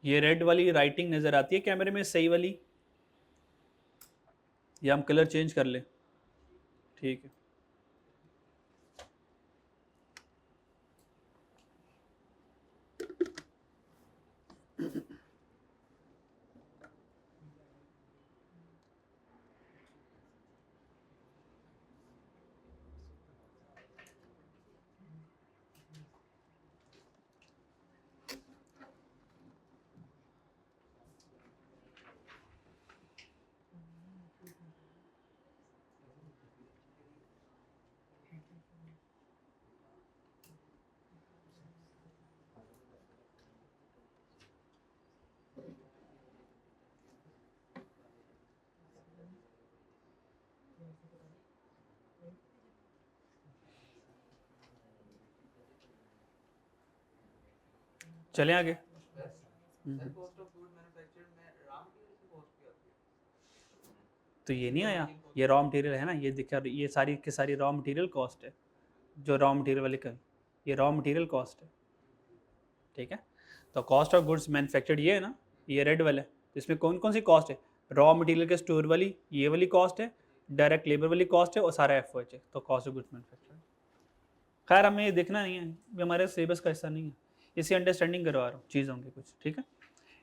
S1: ये रेड वाली राइटिंग नजर आती है कैमरे में, सही वाली, या हम कलर चेंज कर ले? ठीक है। चलें आगे। तो ये नहीं आया, ये रॉ मटेरियल है ना, ये दिखा, ये सारी की सारी रॉ मटेरियल कॉस्ट है, जो रॉ मटेरियल वाले का, ये रॉ मटेरियल कॉस्ट है। ठीक है, तो कॉस्ट ऑफ गुड्स मैन्युफैक्चर्ड ये है ना, ये रेड वाला है, तो इसमें कौन कौन सी कॉस्ट है, रॉ मटेरियल के स्टोर वाली ये वाली कॉस्ट है, डायरेक्ट लेबर वाली कॉस्ट है, और सारा एफओएच है, तो कॉस्ट ऑफ गुड्स मैन्युफैक्चर्ड। खैर हमें ये देखना नहीं है, ये हमारे सिलेबस का हिस्सा नहीं है, इसी अंडरस्टैंडिंग करवा रहा हूँ चीज़ों की कुछ। ठीक है,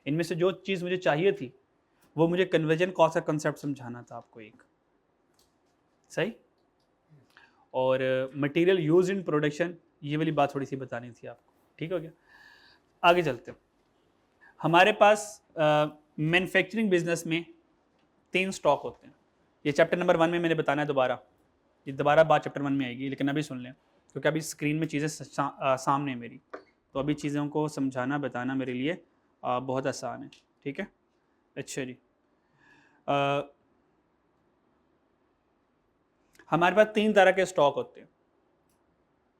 S1: इनमें से जो चीज़ मुझे चाहिए थी वो मुझे कन्वर्जन कॉस्ट का कंसेप्ट समझाना था आपको एक, सही, और मटेरियल यूज इन प्रोडक्शन, ये वाली बात थोड़ी सी बतानी थी आपको। ठीक हो गया, आगे चलते हैं। हमारे पास मैन्युफैक्चरिंग बिजनेस में 3 स्टॉक होते हैं। ये चैप्टर नंबर 1 में मैंने बताना है दोबारा, ये दोबारा बात चैप्टर 1 में आएगी, लेकिन अभी सुन लें क्योंकि अभी स्क्रीन में चीज़ें सामने है मेरी, तो अभी चीज़ों को समझाना बताना मेरे लिए बहुत आसान है। ठीक है, अच्छा जी, हमारे पास 3 तरह के स्टॉक होते हैं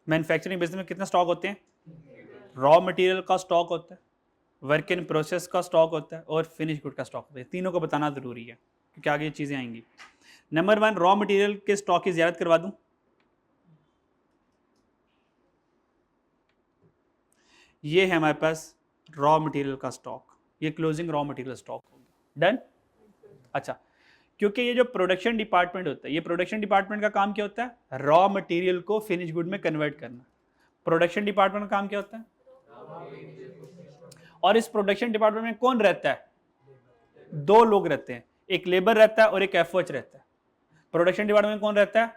S1: मैन्युफैक्चरिंग बिजनेस में। कितने स्टॉक होते हैं, रॉ मटेरियल का स्टॉक होता है, वर्क इन प्रोसेस का स्टॉक होता है, और फिनिश गुड का स्टॉक होता है। तीनों को बताना ज़रूरी है क्योंकि आगे ये चीज़ें आएंगी। नंबर 1, रॉ मटेरियल के स्टॉक की ज़ियारत करवा दूं। ये है हमारे पास रॉ मटेरियल का स्टॉक, ये क्लोजिंग रॉ मटेरियल स्टॉक हो गया। डन? अच्छा, क्योंकि ये जो प्रोडक्शन डिपार्टमेंट होता है, ये प्रोडक्शन डिपार्टमेंट का काम क्या होता है, रॉ मटेरियल को फिनिश गुड में कन्वर्ट करना। प्रोडक्शन डिपार्टमेंट का काम क्या होता है, और इस प्रोडक्शन डिपार्टमेंट में कौन रहता है, 2 लोग रहते हैं, एक लेबर रहता है और एक एफओएच रहता है। प्रोडक्शन डिपार्टमेंट में कौन रहता है,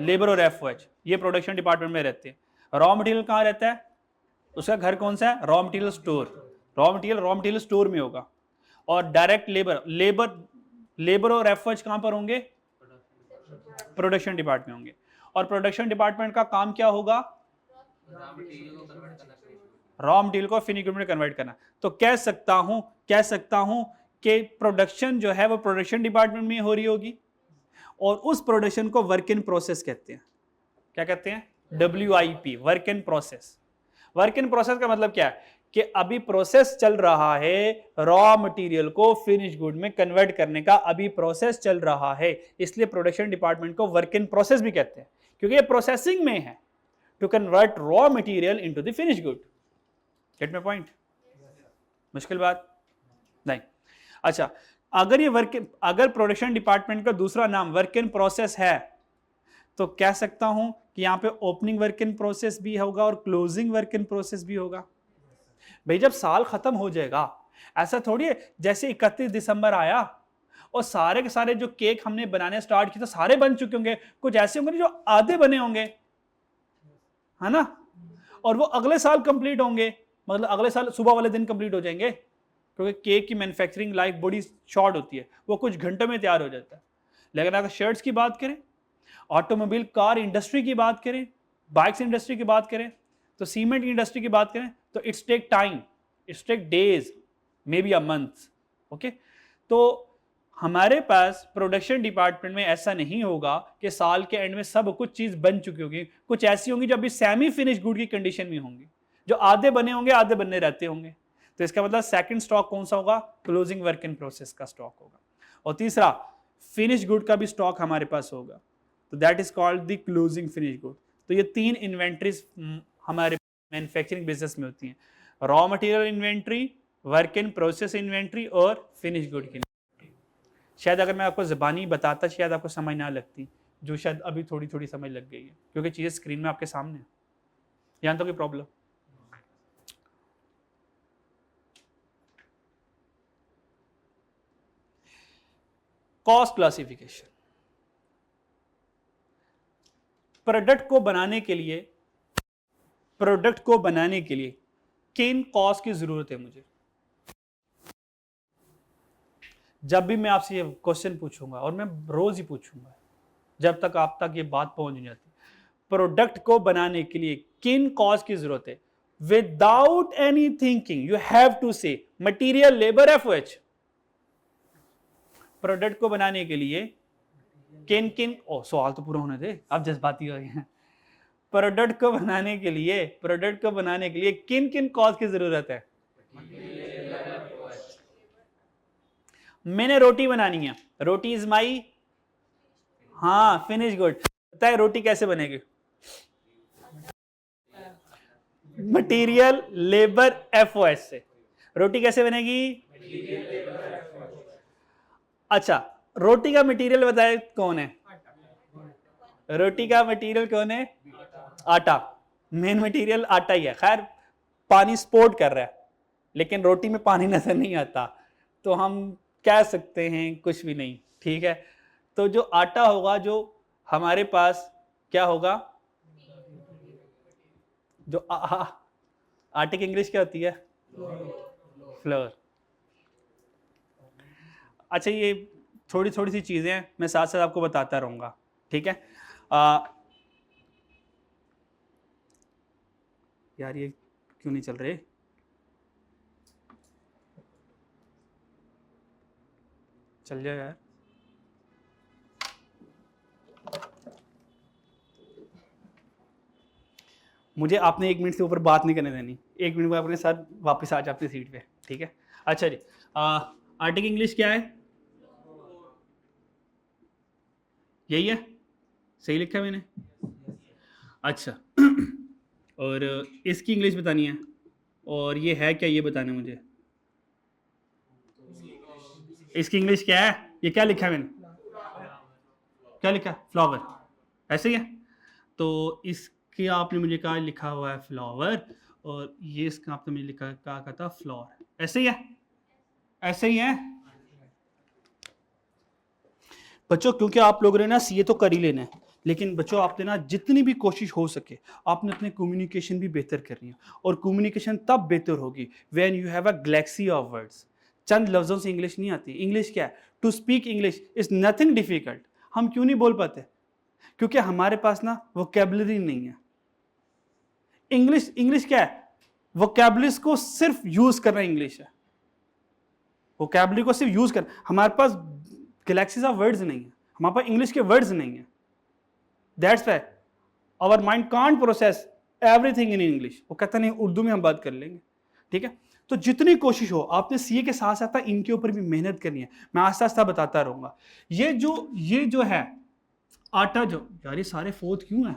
S1: लेबर और एफओएच, ये प्रोडक्शन डिपार्टमेंट में रहते हैं। रॉ मटेरियल कहाँ रहता है, उसका घर कौन सा है, raw material store. Raw material store में होगा। और डायरेक्ट लेबर और एफओएच कहां पर होंगे, प्रोडक्शन डिपार्टमेंट होंगे। और प्रोडक्शन डिपार्टमेंट का काम क्या होगा, रॉ मटेरियल को फिनिश गुड में कन्वर्ट करना। तो कह सकता हूं कि प्रोडक्शन जो है वो प्रोडक्शन डिपार्टमेंट में हो रही होगी, और उस प्रोडक्शन को वर्क इन प्रोसेस कहते हैं। क्या कहते हैं, WIP, work in process. Work in process का मतलब क्या है कि अभी प्रोसेस चल रहा है रॉ मटेरियल को फिनिश गुड में कन्वर्ट करने का, अभी प्रोसेस चल रहा है, इसलिए प्रोडक्शन डिपार्टमेंट को वर्क इन प्रोसेस भी कहते हैं, क्योंकि ये प्रोसेसिंग में है to convert raw material into the finish good. Get my point? मुश्किल बात नहीं। अच्छा, अगर प्रोडक्शन डिपार्टमेंट का दूसरा नाम वर्क इन प्रोसेस है तो कह सकता हूं कि यहां पे ओपनिंग वर्क इन प्रोसेस भी होगा और क्लोजिंग वर्क इन प्रोसेस भी होगा। भाई जब साल खत्म हो जाएगा, ऐसा थोड़ी है जैसे 31 दिसंबर आया और सारे के सारे जो केक हमने बनाने स्टार्ट किए तो सारे बन चुके होंगे, कुछ ऐसे होंगे जो आधे बने होंगे, है ना, और वो अगले साल कंप्लीट होंगे, मतलब अगले साल सुबह वाले दिन कंप्लीट हो जाएंगे, क्योंकि केक की मैन्युफैक्चरिंग लाइफ बड़ी शॉर्ट होती है, वो कुछ घंटों में तैयार हो जाता है। लेकिन अगर शर्ट्स की बात करें, ऑटोमोबाइल कार इंडस्ट्री की बात करें, बाइक्स इंडस्ट्री की बात करें, तो सीमेंट इंडस्ट्री की बात करें तो it's take time, it's take days, may be a month. Okay, तो हमारे पास प्रोडक्शन डिपार्टमेंट में ऐसा नहीं होगा कि साल के एंड में सब कुछ चीज बन चुकी होगी, कुछ ऐसी होंगी जो अभी सेमी फिनिश गुड की कंडीशन में होंगी, जो आधे बने होंगे, आधे बनने रहते होंगे। तो इसका मतलब सेकंड स्टॉक कौन सा होगा? क्लोजिंग वर्क इन प्रोसेस का स्टॉक होगा। और तीसरा फिनिश गुड का भी स्टॉक हमारे पास होगा, तो that is called the closing finish good. तो ये तीन इन्वेंट्रीज हमारे मैन्युफैक्चरिंग बिजनेस में होती हैं, raw material inventory, work in process inventory और फिनिश गुड की इन्वेंट्री। शायद अगर मैं आपको ज़बानी बताता शायद आपको समझ ना लगती, जो शायद अभी थोड़ी थोड़ी समझ लग गई है, क्योंकि चीज़ें स्क्रीन में आपके सामने है। यहाँ तो कोई प्रॉब्लम? Cost classification. प्रोडक्ट को बनाने के लिए किन कॉस्ट की जरूरत है मुझे? जब भी मैं आपसे ये क्वेश्चन पूछूंगा, और मैं रोज ही पूछूंगा जब तक आप तक ये बात पहुंच नहीं जाती, प्रोडक्ट को बनाने के लिए किन कॉस्ट की जरूरत है, without any thinking you have to say material, labour, FOH. Product को बनाने के लिए किन किन, सवाल तो पूरा होने दे, अब जज्बाती हो गए हैं। प्रोडक्ट को बनाने के लिए किन किन कॉस्ट की जरूरत है? मैंने रोटी बनानी है, रोटी इज माई, हाँ, फिनिश गुड। पता है रोटी कैसे बनेगी? मटीरियल, लेबर, एफओएस से। रोटी कैसे बनेगी? अच्छा, रोटी का मटेरियल बताए कौन है? रोटी का मटेरियल कौन है? आटा। मेन मटेरियल आटा ही है। खैर पानी स्पोर्ट कर रहा है, लेकिन रोटी में पानी नजर नहीं आता, तो हम कह सकते हैं कुछ भी नहीं, ठीक है। तो जो आटा होगा, जो हमारे पास क्या होगा, जो आटे की इंग्लिश क्या होती है? फ्लोर। अच्छा, ये थोड़ी थोड़ी सी चीजें हैं, मैं साथ साथ आपको बताता रहूंगा, ठीक है। यार ये क्यों नहीं चल रहे? चल जाए यार। मुझे आपने 1 मिनट से ऊपर बात नहीं करने देनी, 1 मिनट में अपने साथ वापस आ जाए अपनी सीट पे, ठीक है। अच्छा जी, आटे की इंग्लिश क्या है? यही है, सही लिखा है मैंने? अच्छा और इसकी इंग्लिश बतानी है, और ये है क्या, ये बताना है मुझे। इसकी इंग्लिश क्या है? ये क्या लिखा है मैंने? क्या लिखा है? फ्लावर, ऐसे ही है। तो इसके आपने मुझे कहा लिखा हुआ है फ्लावर, और ये इसका आपने मुझे लिखा कहा था फ्लोर, ऐसे ही है, ऐसे ही है बच्चों। क्योंकि आप लोगों ने ना सीए तो कर ही लेना है, लेकिन बच्चों आपने ना जितनी भी कोशिश हो सके आपने अपने कम्युनिकेशन भी बेहतर करनी है, और कम्युनिकेशन तब बेहतर होगी when you have a galaxy of words. चंद लफ्जों से इंग्लिश नहीं आती। इंग्लिश क्या है? To speak English is nothing difficult. हम क्यों नहीं बोल पाते? क्योंकि हमारे पास ना वोकैबुलरी नहीं है। इंग्लिश क्या है? वोकैबुलरीज को सिर्फ यूज करना इंग्लिश है। वोकैबुलरी को सिर्फ यूज करना, हमारे पास गैलेक्सीज ऑफ वर्ड्स नहीं है, हमारे पास इंग्लिश के वर्ड्स नहीं है। That's why our mind can't process everything in English. वो कहता नहीं उर्दू में हम बात कर लेंगे, ठीक है। तो जितनी कोशिश हो आपने सीए के साथ साथ इनके ऊपर भी मेहनत करनी है। मैं आस्ता आस्ता बताता रहूंगा। ये जो है आटा, जो यार ये सारे फोर्थ क्यों है?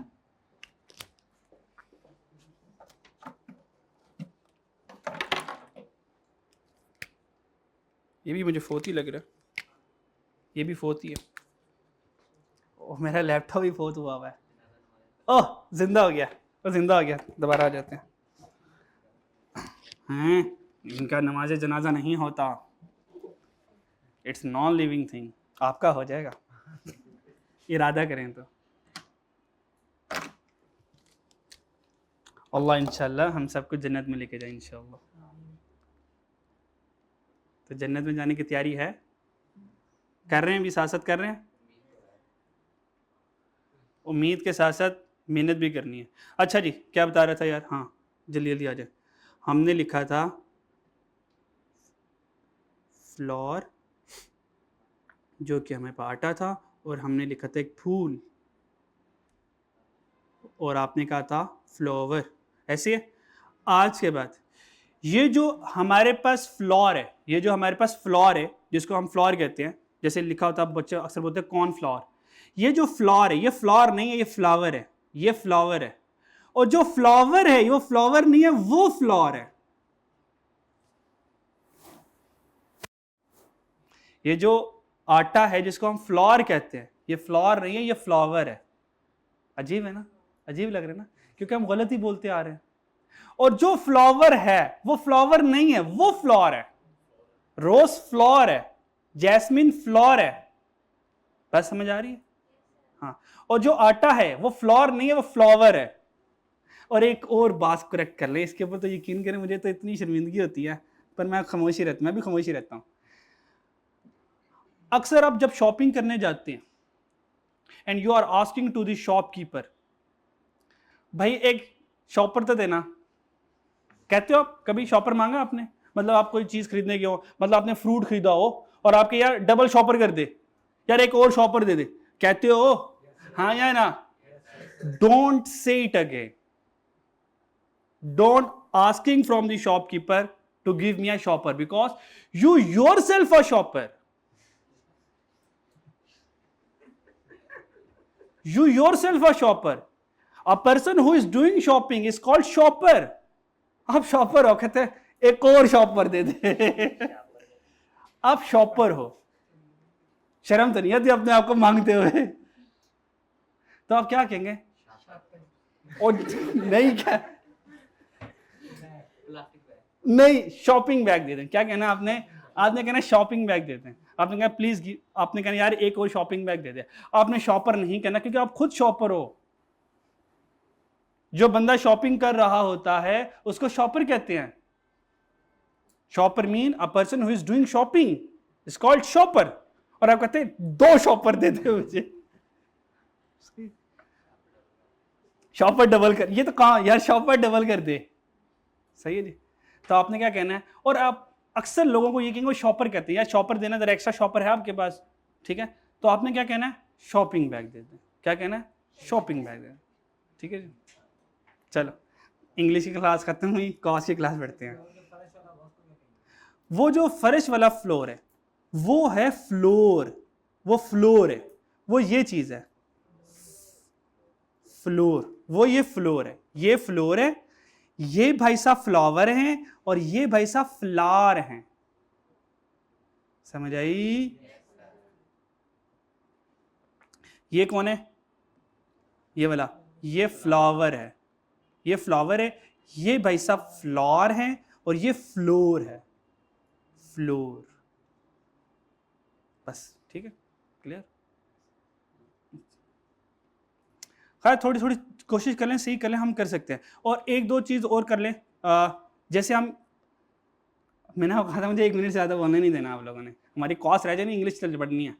S1: ये भी मुझे फोर्थ ही लग रहा है, ये भी फोर्थ ही है। ओह मेरा लैपटॉप भी फोर्थ हुआ है। ओह जिंदा हो गया, वो जिंदा हो गया, दोबारा आ जाते हैं। इनका नमाज जनाजा नहीं होता, इट्स नॉन लिविंग थिंग। आपका हो जाएगा इरादा करें तो। अल्लाह इंशाल्लाह हम सबको जन्नत में लेके जाए इंशाल्लाह। तो जन्नत में जाने की तैयारी है, कर रहे हैं भी, साथ साथ कर रहे हैं, उम्मीद के साथ साथ मेहनत भी करनी है। अच्छा जी क्या बता रहा था यार, हाँ जल्दी जल्दी आ जाए। हमने लिखा था फ्लोर, जो कि हमें आटा था, और हमने लिखा था एक फूल, और आपने कहा था फ्लावर। ऐसे है। आज के बाद ये जो हमारे पास फ्लोर है, ये जो हमारे पास फ्लोर है जिसको हम फ्लोर कहते हैं, जैसे लिखा होता है बच्चे अक्सर बोलते हैं कॉर्न फ्लोर, ये जो फ्लोर है ये फ्लोर नहीं है, ये फ्लावर है, ये फ्लावर है। और जो फ्लावर है वो फ्लावर नहीं है, वो फ्लोर है। ये जो आटा है जिसको हम फ्लोर कहते हैं, ये फ्लोर नहीं है, ये फ्लावर है। अजीब है ना, अजीब लग रहा है ना, क्योंकि हम गलत ही बोलते आ रहे हैं। और जो फ्लावर है वो फ्लावर नहीं है, वो फ्लोर है। रोज फ्लोर है, जैस्मिन फ्लोर है। बस समझ आ रही है? हाँ। और जो आटा है वो फ्लोर नहीं है, वो फ्लावर है। और एक और बात करेक्ट कर ले, इसके ऊपर तो यकीन करें मुझे तो इतनी शर्मिंदगी होती है, पर मैं खामोशी रहता, मैं भी खामोशी रहता हूं। अक्सर आप जब शॉपिंग करने जाते हैं and you are asking to the shopkeeper, भाई एक शॉपर तो देना, कहते हो आप? कभी शॉपर मांगा आपने? मतलब आप कोई चीज खरीदने गए हो, मतलब आपने फ्रूट खरीदा हो और आपके यार डबल शॉपर कर दे, यार एक और शॉपर दे दे, कहते हो हाँ या ना? Don't say it again, don't asking from the shopkeeper to give me a shopper, because you yourself a shopper, you yourself a shopper. A person who is doing shopping is called shopper. आप shopper हो, कहते हैं एक और shopper दे दे आप shopper हो। शर्म तो नहीं आती अपने आप को मांगते हुए? तो आप क्या कहेंगे? और नहीं क्या, नहीं शॉपिंग बैग दे दें। क्या कहना आपने? आपने कहना शॉपिंग बैग देते हैं। आपने कहा प्लीज, आपने कहना यार एक और शॉपिंग बैग दे दे। आपने शॉपर नहीं कहना, क्योंकि आप खुद शॉपर हो। जो बंदा शॉपिंग कर रहा होता है उसको शॉपर कहते हैं। Shopper mean a person who is doing shopping is called shopper. और आप कहते हैं दो शॉपर दे दे मुझे, शॉपर डबल कर, ये तो कहां यार शॉपर डबल कर दे, सही है जी। तो आपने क्या कहना है? और आप अक्सर लोगों को ये कहेंगे शॉपर कहते हैं, यार शॉपर देना, जरा एक्स्ट्रा शॉपर है आपके पास, ठीक है? तो आपने क्या कहना है? शॉपिंग बैग दे दें। क्या कहना है? शॉपिंग बैग दे। ठीक है जी। चलो इंग्लिश की क्लास खत्म हुई, कॉस की क्लास बढ़ते हैं। वो जो फर्श वाला फ्लोर है वो है फ्लोर, वो फ्लोर है, वो ये चीज है फ्लोर, वो ये फ्लोर है, ये फ्लोर है। ये भाई साहब फ्लावर हैं और ये भाई साहब फ्लावर हैं। समझ आई? ये कौन है? ये वाला, ये फ्लावर है, ये फ्लावर है। ये भाई साहब फ्लावर हैं और ये फ्लोर है, फ्लोर। बस ठीक है, क्लियर? खैर थोड़ी थोड़ी कोशिश कर लें, सही कर लें, हम कर सकते हैं। और एक दो चीज़ और कर लें, जैसे हम, मैंने कहा था मुझे 1 मिनट से ज़्यादा बोलने नहीं देना आप लोगों ने, हमारी कॉस्ट रह जाए, इंग्लिश चल बढ़नी है,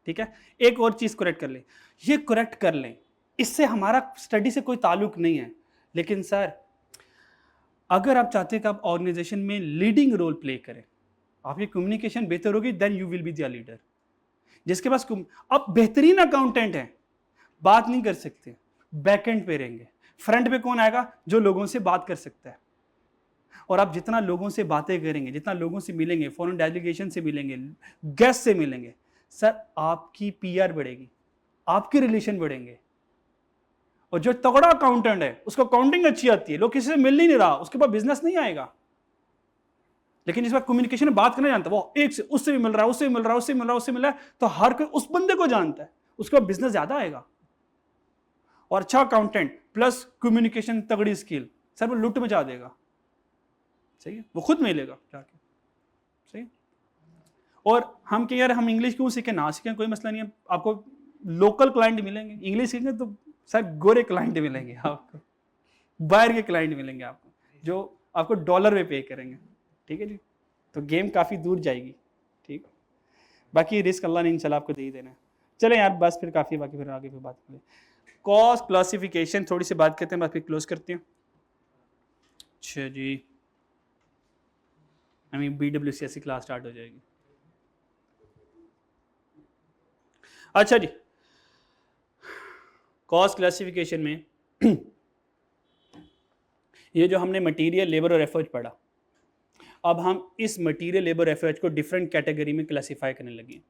S1: ठीक है? एक और चीज़ करेक्ट कर लें, ये करेक्ट कर लें, इससे हमारा स्टडी से कोई ताल्लुक नहीं है, लेकिन सर अगर आप चाहते हैं कि आप ऑर्गेनाइजेशन में लीडिंग रोल प्ले करें, आपकी कम्युनिकेशन बेहतर होगी, then you will be the leader. जिसके पास आप बेहतरीन अकाउंटेंट हैं, बात नहीं कर सकते, बैकएंड पे रहेंगे, फ्रंट पे कौन आएगा? जो लोगों से बात कर सकता है। और आप जितना लोगों से बातें करेंगे, जितना लोगों से मिलेंगे, फॉरेन डेलीगेशन से मिलेंगे, गेस्ट से मिलेंगे, सर आपकी पीआर बढ़ेगी, आपके रिलेशन बढ़ेंगे। और जो तगड़ा अकाउंटेंट है उसको अकाउंटिंग अच्छी आती है, लोग किसी से मिल ही नहीं रहा, उसके पास बिजनेस नहीं आएगा। लेकिन जिस बार कम्युनिकेशन में बात करना जानता है, वो एक से उससे भी मिल रहा है, उससे भी मिल रहा है, उससे मिल रहा है, उससे मिल रहा है, तो हर कोई उस बंदे को जानता है, उसके पास बिजनेस ज्यादा आएगा। और अच्छा अकाउंटेंट प्लस कम्युनिकेशन तगड़ी स्किल, सर वो लुट मचा देगा। सही है, वो खुद मिलेगा जाके। सही। और हम कह यार हम इंग्लिश क्यों सीखें, ना सीखें, कोई मसला नहीं है, आपको लोकल क्लाइंट मिलेंगे। इंग्लिश सीखेंगे तो सर गोरे क्लाइंट मिलेंगे आपको, बाहर के क्लाइंट मिलेंगे आपको, जो आपको डॉलर में पे करेंगे। ठीक है जी, तो गेम काफ़ी दूर जाएगी। ठीक, बाकी रिस्क अल्लाह ने इंशाल्लाह आपको दे ही देना है। चलें यार बस फिर काफ़ी, बाकी फिर आगे फिर बात करें। कॉस्ट क्लासिफिकेशन थोड़ी सी बात करते हैं, बात फिर क्लोज करते हैं। अच्छा जी, हमें BWCS की क्लास स्टार्ट हो जाएगी। अच्छा जी, कॉस्ट क्लासिफिकेशन में ये जो हमने मटेरियल, लेबर और एफर्ट पढ़ा, अब हम इस मटेरियल, लेबर, एफर्ट को डिफरेंट कैटेगरी में क्लासिफाई करने लगे।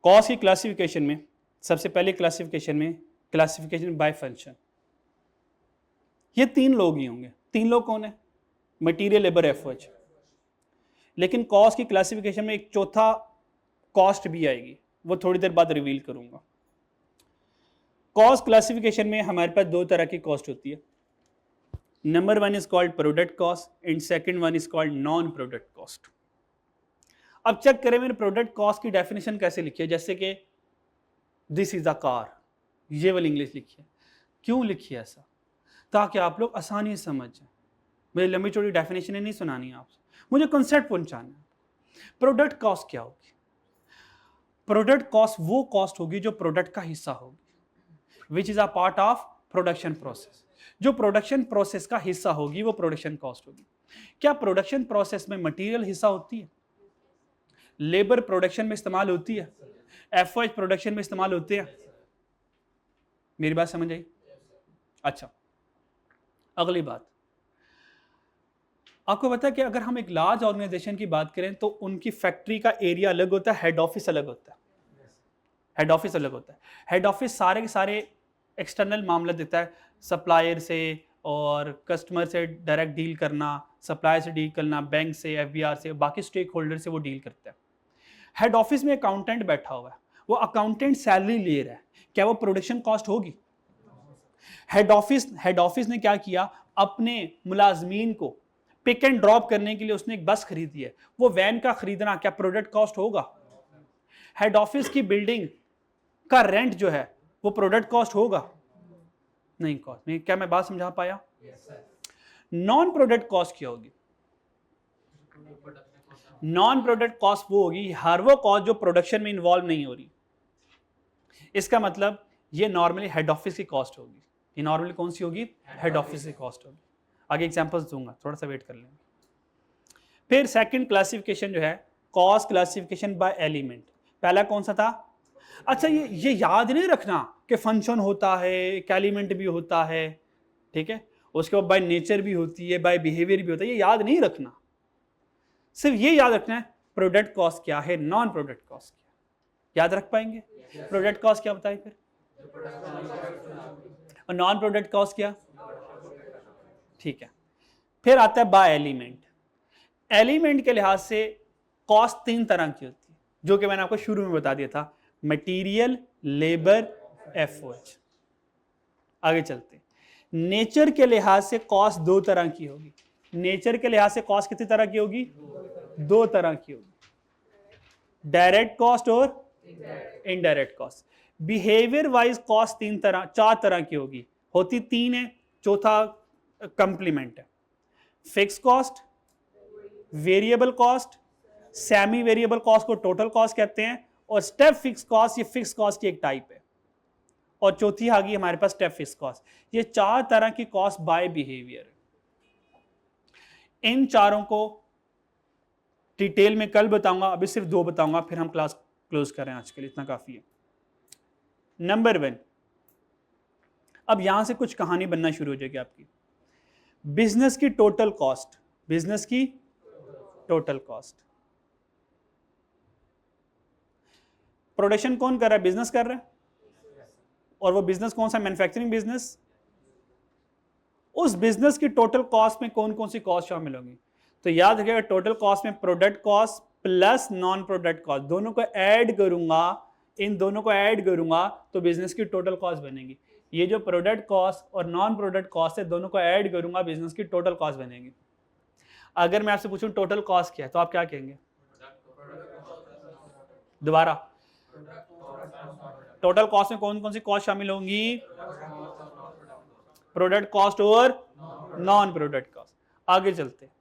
S1: कॉस्ट की क्लासिफिकेशन में सबसे पहले क्लासिफिकेशन बाय फंक्शन। ये 3 लोग ही होंगे। 3 लोग कौन है? Material, labour, effort. लेकिन कॉस्ट की क्लासिफिकेशन में एक चौथा कॉस्ट भी आएगी, वो थोड़ी देर बाद रिवील करूंगा। कॉस्ट क्लासिफिकेशन में हमारे पास 2 तरह की कॉस्ट होती है। Number 1 is called product cost and second one is called non product cost. अब चेक करें मैंने प्रोडक्ट कॉस्ट की डेफिनेशन कैसे लिखी है। जैसे कि दिस इज अ कार, ये वाली इंग्लिश लिखी है। क्यों लिखी है ऐसा? ताकि आप लोग आसानी से समझ जाए। मेरी लंबी चौड़ी डेफिनेशन नहीं सुनानी है आपसे, मुझे कंसेप्ट पहुंचाना है। प्रोडक्ट कॉस्ट क्या होगी? प्रोडक्ट कॉस्ट वो कॉस्ट होगी जो प्रोडक्ट का हिस्सा होगी, which is a part of production process. जो प्रोडक्शन प्रोसेस का हिस्सा होगी वो प्रोडक्शन कॉस्ट होगी। क्या प्रोडक्शन प्रोसेस में मटेरियल हिस्सा होती है? लेबर प्रोडक्शन में इस्तेमाल होती है? एफओएच प्रोडक्शन में इस्तेमाल होते हैं? मेरी बात समझ आई? अच्छा, अगली बात, आपको पता है कि अगर हम एक लार्ज ऑर्गेनाइजेशन की बात करें तो उनकी फैक्ट्री का एरिया अलग होता है, हेड ऑफिस अलग होता है। हेड ऑफिस अलग होता है। हेड ऑफिस सारे के सारे एक्सटर्नल मामला देता है, सप्लायर से और कस्टमर से डायरेक्ट डील करना, सप्लायर से डील करना, बैंक से, एफबीआर से, बाकी स्टेक होल्डर से वो डील करता है। हेड ऑफिस में अकाउंटेंट बैठा हुआ है, वो अकाउंटेंट सैलरी ले रहा है, क्या वो प्रोडक्शन कॉस्ट होगी? हेड ऑफिस ने क्या किया, अपने मुलाजमीन को पिक एंड ड्रॉप करने के लिए उसने एक बस खरीदी है, वो वैन का खरीदना क्या प्रोडक्ट कॉस्ट होगा? हेड ऑफिस की बिल्डिंग का रेंट जो है वो प्रोडक्ट कॉस्ट होगा? नहीं कॉस्ट नहीं। क्या मैं बात समझा पाया? नॉन प्रोडक्ट कॉस्ट क्या होगी? नॉन प्रोडक्ट कॉस्ट वो होगी, हर वो कॉस्ट जो प्रोडक्शन में इन्वॉल्व नहीं हो रही। इसका मतलब ये नॉर्मली हेड ऑफिस की कॉस्ट होगी। ये नॉर्मली कौन सी होगी? हेड ऑफिस की कॉस्ट होगी। आगे एग्जांपल्स दूंगा, थोड़ा सा वेट कर लेंगे। फिर सेकंड क्लासिफिकेशन जो है कॉस्ट क्लासिफिकेशन बाय एलिमेंट। पहला कौन सा था? अच्छा, ये याद नहीं रखना कि फंक्शन होता है, एक एलिमेंट भी होता है, ठीक है, उसके बाद बाय नेचर भी होती है, बाय बिहेवियर भी होता है, ये याद नहीं रखना। सिर्फ ये याद रखना है प्रोडक्ट कॉस्ट क्या है, नॉन प्रोडक्ट कॉस्ट क्या है। याद रख पाएंगे? प्रोडक्ट कॉस्ट क्या बताए फिर, और नॉन प्रोडक्ट कॉस्ट क्या? ठीक है। फिर आता है बाय एलिमेंट। एलिमेंट के लिहाज से कॉस्ट 3 तरह की होती है, जो कि मैंने आपको शुरू में बता दिया था, मटेरियल, लेबर, एफओएच। आगे चलते हैं। नेचर के लिहाज से कॉस्ट 2 तरह की होगी। नेचर के लिहाज से कॉस्ट कितनी तरह की होगी? 2 तरह की होगी, डायरेक्ट कॉस्ट और indirect cost. Behaviour wise cost 4 तरह की होगी, होती 3 है, चौथा कंप्लीमेंट है। Fix cost, variable cost, semi variable cost को टोटल कॉस्ट कहते हैं, और स्टेप फिक्स कॉस्ट, ये फिक्स कॉस्ट की एक टाइप है, और चौथी आ गई हमारे पास स्टेप फिक्स कॉस्ट। ये 4 तरह की कॉस्ट बाय बिहेवियर। इन चारों को डिटेल में कल बताऊंगा, अभी सिर्फ 2 बताऊंगा, फिर हम क्लास क्लोज करें। आज के लिए इतना काफी है। नंबर 1, अब यहां से कुछ कहानी बनना शुरू हो जाएगी आपकी। बिजनेस की टोटल कॉस्ट, बिजनेस की टोटल कॉस्ट। प्रोडक्शन कौन कर रहा है? बिजनेस कर रहा है। और वो बिजनेस कौन सा? Manufacturing business. उस बिजनेस की टोटल कॉस्ट में कौन कौन सी कॉस्ट शामिल होंगी? तो याद रखिएगा, टोटल कॉस्ट में product cost plus non product cost, दोनों को ऐड करूंगा, इन दोनों को ऐड करूंगा तो बिजनेस की टोटल कॉस्ट बनेगी। ये जो प्रोडक्ट कॉस्ट और नॉन प्रोडक्ट कॉस्ट है, दोनों को ऐड करूंगा, बिजनेस की टोटल कॉस्ट बनेगी। अगर मैं आपसे पूछूं टोटल कॉस्ट क्या है, तो आप क्या कहेंगे? दोबारा, टोटल कॉस्ट में कौन कौन सी कॉस्ट शामिल होंगी? प्रोडक्ट कॉस्ट और नॉन प्रोडक्ट कॉस्ट। आगे चलते हैं,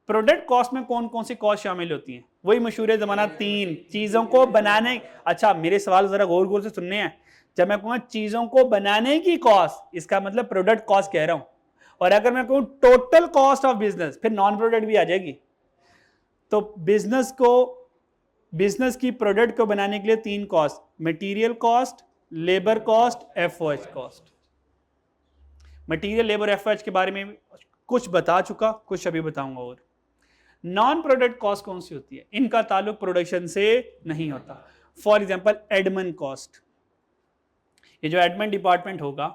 S1: प्रोडक्ट कॉस्ट में कौन कौन सी कॉस्ट शामिल होती हैं? वही मशहूर जमाना 3 चीजों को बनाने। अच्छा, मेरे सवाल जरा गौर गौर से सुनने हैं। जब मैं कहूंगा चीजों को बनाने की कॉस्ट, इसका मतलब प्रोडक्ट कॉस्ट कह रहा हूं। और अगर मैं कहूं टोटल कॉस्ट ऑफ बिजनेस, फिर नॉन प्रोडक्ट भी आ जाएगी। तो बिजनेस की प्रोडक्ट को बनाने के लिए 3 cost, material cost, labour cost, FOH cost. Material, labour, FOH के बारे में कुछ बता चुका, कुछ अभी बताऊंगा। और नॉन प्रोडक्ट कॉस्ट कौन सी होती है? इनका ताल्लुक प्रोडक्शन से नहीं होता। For example admin cost. ये जो एडमिन डिपार्टमेंट होगा,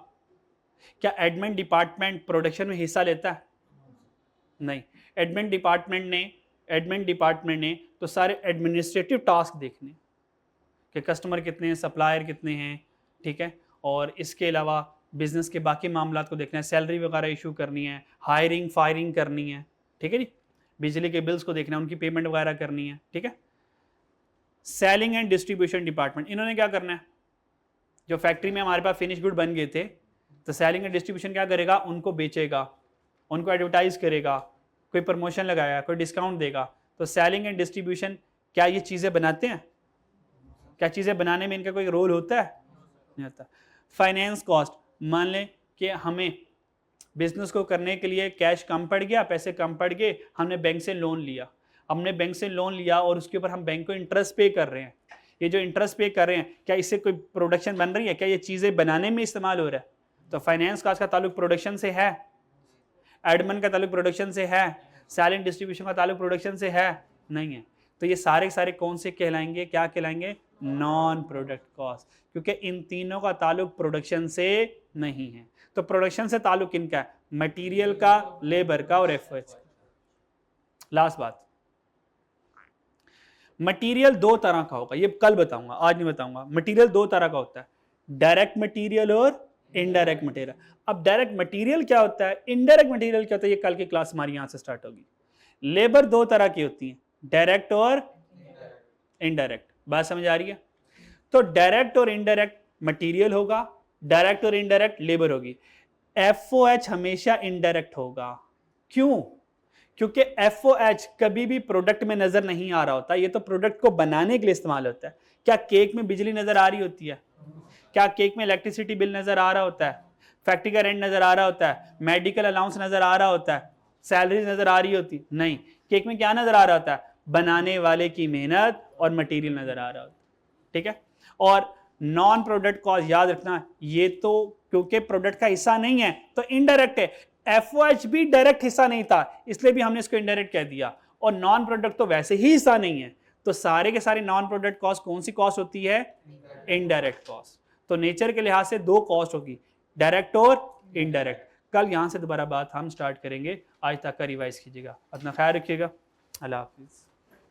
S1: क्या एडमिन डिपार्टमेंट प्रोडक्शन में हिस्सा लेता है? नहीं। एडमिन डिपार्टमेंट ने तो सारे एडमिनिस्ट्रेटिव टास्क देखने कि कस्टमर कितने हैं, सप्लायर कितने हैं, ठीक है, और इसके अलावा बिजनेस के बाकी मामलात को देखना है, सैलरी वगैरह इशू करनी है, हायरिंग फायरिंग करनी है, ठीक है जी, बिजली के बिल्स को देखना है, उनकी पेमेंट वगैरह करनी है, ठीक है। सेलिंग एंड डिस्ट्रीब्यूशन डिपार्टमेंट, इन्होंने क्या करना है? जो फैक्ट्री में हमारे पास फिनिश गुड बन गए थे, तो सेलिंग एंड डिस्ट्रीब्यूशन क्या करेगा? उनको बेचेगा, उनको एडवर्टाइज करेगा, कोई प्रमोशन लगाएगा, कोई डिस्काउंट देगा। तो सेलिंग एंड डिस्ट्रीब्यूशन, क्या ये चीज़ें बनाते हैं? क्या चीज़ें बनाने में इनका कोई रोल होता है? नहीं होता। फाइनेंस कॉस्ट, मान लें कि हमें बिजनेस को करने के लिए कैश कम पड़ गया, पैसे कम पड़ गए, हमने बैंक से लोन लिया। हमने बैंक से लोन लिया और उसके ऊपर हम बैंक को इंटरेस्ट पे कर रहे हैं। ये जो इंटरेस्ट पे कर रहे हैं, क्या इससे कोई प्रोडक्शन बन रही है? क्या ये चीज़ें बनाने में इस्तेमाल हो रहा है? तो फाइनेंस कॉस्ट का ताल्लुक प्रोडक्शन से है, एडमिन का ताल्लुक प्रोडक्शन से है, सेलिंग डिस्ट्रीब्यूशन का ताल्लुक प्रोडक्शन से है? नहीं है। तो ये सारे के सारे कौन से कहलाएंगे? क्या कहलाएंगे? नॉन प्रोडक्ट कॉस्ट, क्योंकि इन तीनों का ताल्लुक प्रोडक्शन से नहीं है। तो प्रोडक्शन से ताल्लुक इनका है, मटेरियल का, लेबर का और एफओएच। लास्ट बात, मटेरियल 2 तरह का होगा, ये कल बताऊंगा, आज नहीं बताऊंगा। मटेरियल 2 तरह का होता है, डायरेक्ट मटेरियल और इनडायरेक्ट मटेरियल। अब डायरेक्ट मटेरियल क्या होता है, इनडायरेक्ट मटेरियल क्या होता है, ये कल की क्लास हमारी यहां से स्टार्ट होगी। लेबर 2 तरह की होती है, डायरेक्ट और इनडायरेक्ट। बात समझ आ रही है? तो डायरेक्ट और इनडायरेक्ट मटेरियल होगा, डायरेक्ट और इनडायरेक्ट लेबर होगी। एफओएच हमेशा इनडायरेक्ट होगा। क्यों? क्योंकि एफओएच कभी भी प्रोडक्ट में नजर नहीं आ रहा होता, ये तो प्रोडक्ट को बनाने के लिए इस्तेमाल होता है। क्या केक में बिजली नजर आ रही होती है? क्या केक में इलेक्ट्रिसिटी बिल नजर आ रहा होता है? फैक्ट्री का रेंट नजर आ रहा होता है? मेडिकल अलाउंस नजर आ रहा होता है? सैलरी नजर आ रही होती? नहीं। केक में क्या नजर आ रहा होता है? बनाने वाले की मेहनत और मटेरियल नजर आ रहा होता है, ठीक है। और नॉन प्रोडक्ट कॉस्ट याद रखना, ये तो क्योंकि प्रोडक्ट का हिस्सा नहीं है तो इनडायरेक्ट है। एफओएच भी डायरेक्ट हिस्सा नहीं था, इसलिए भी हमने इसको इनडायरेक्ट कह दिया। और नॉन प्रोडक्ट तो वैसे ही हिस्सा नहीं है, तो सारे के सारे नॉन प्रोडक्ट कॉस्ट कौन सी कॉस्ट होती है? Indirect cost. तो नेचर के लिहाज से 2 कॉस्ट होगी, डायरेक्ट और इनडायरेक्ट। कल यहां से दोबारा बात हम स्टार्ट करेंगे। आज तक का रिवाइज कीजिएगा, अपना ख्याल रखिएगा। अल्लाह हाफिज।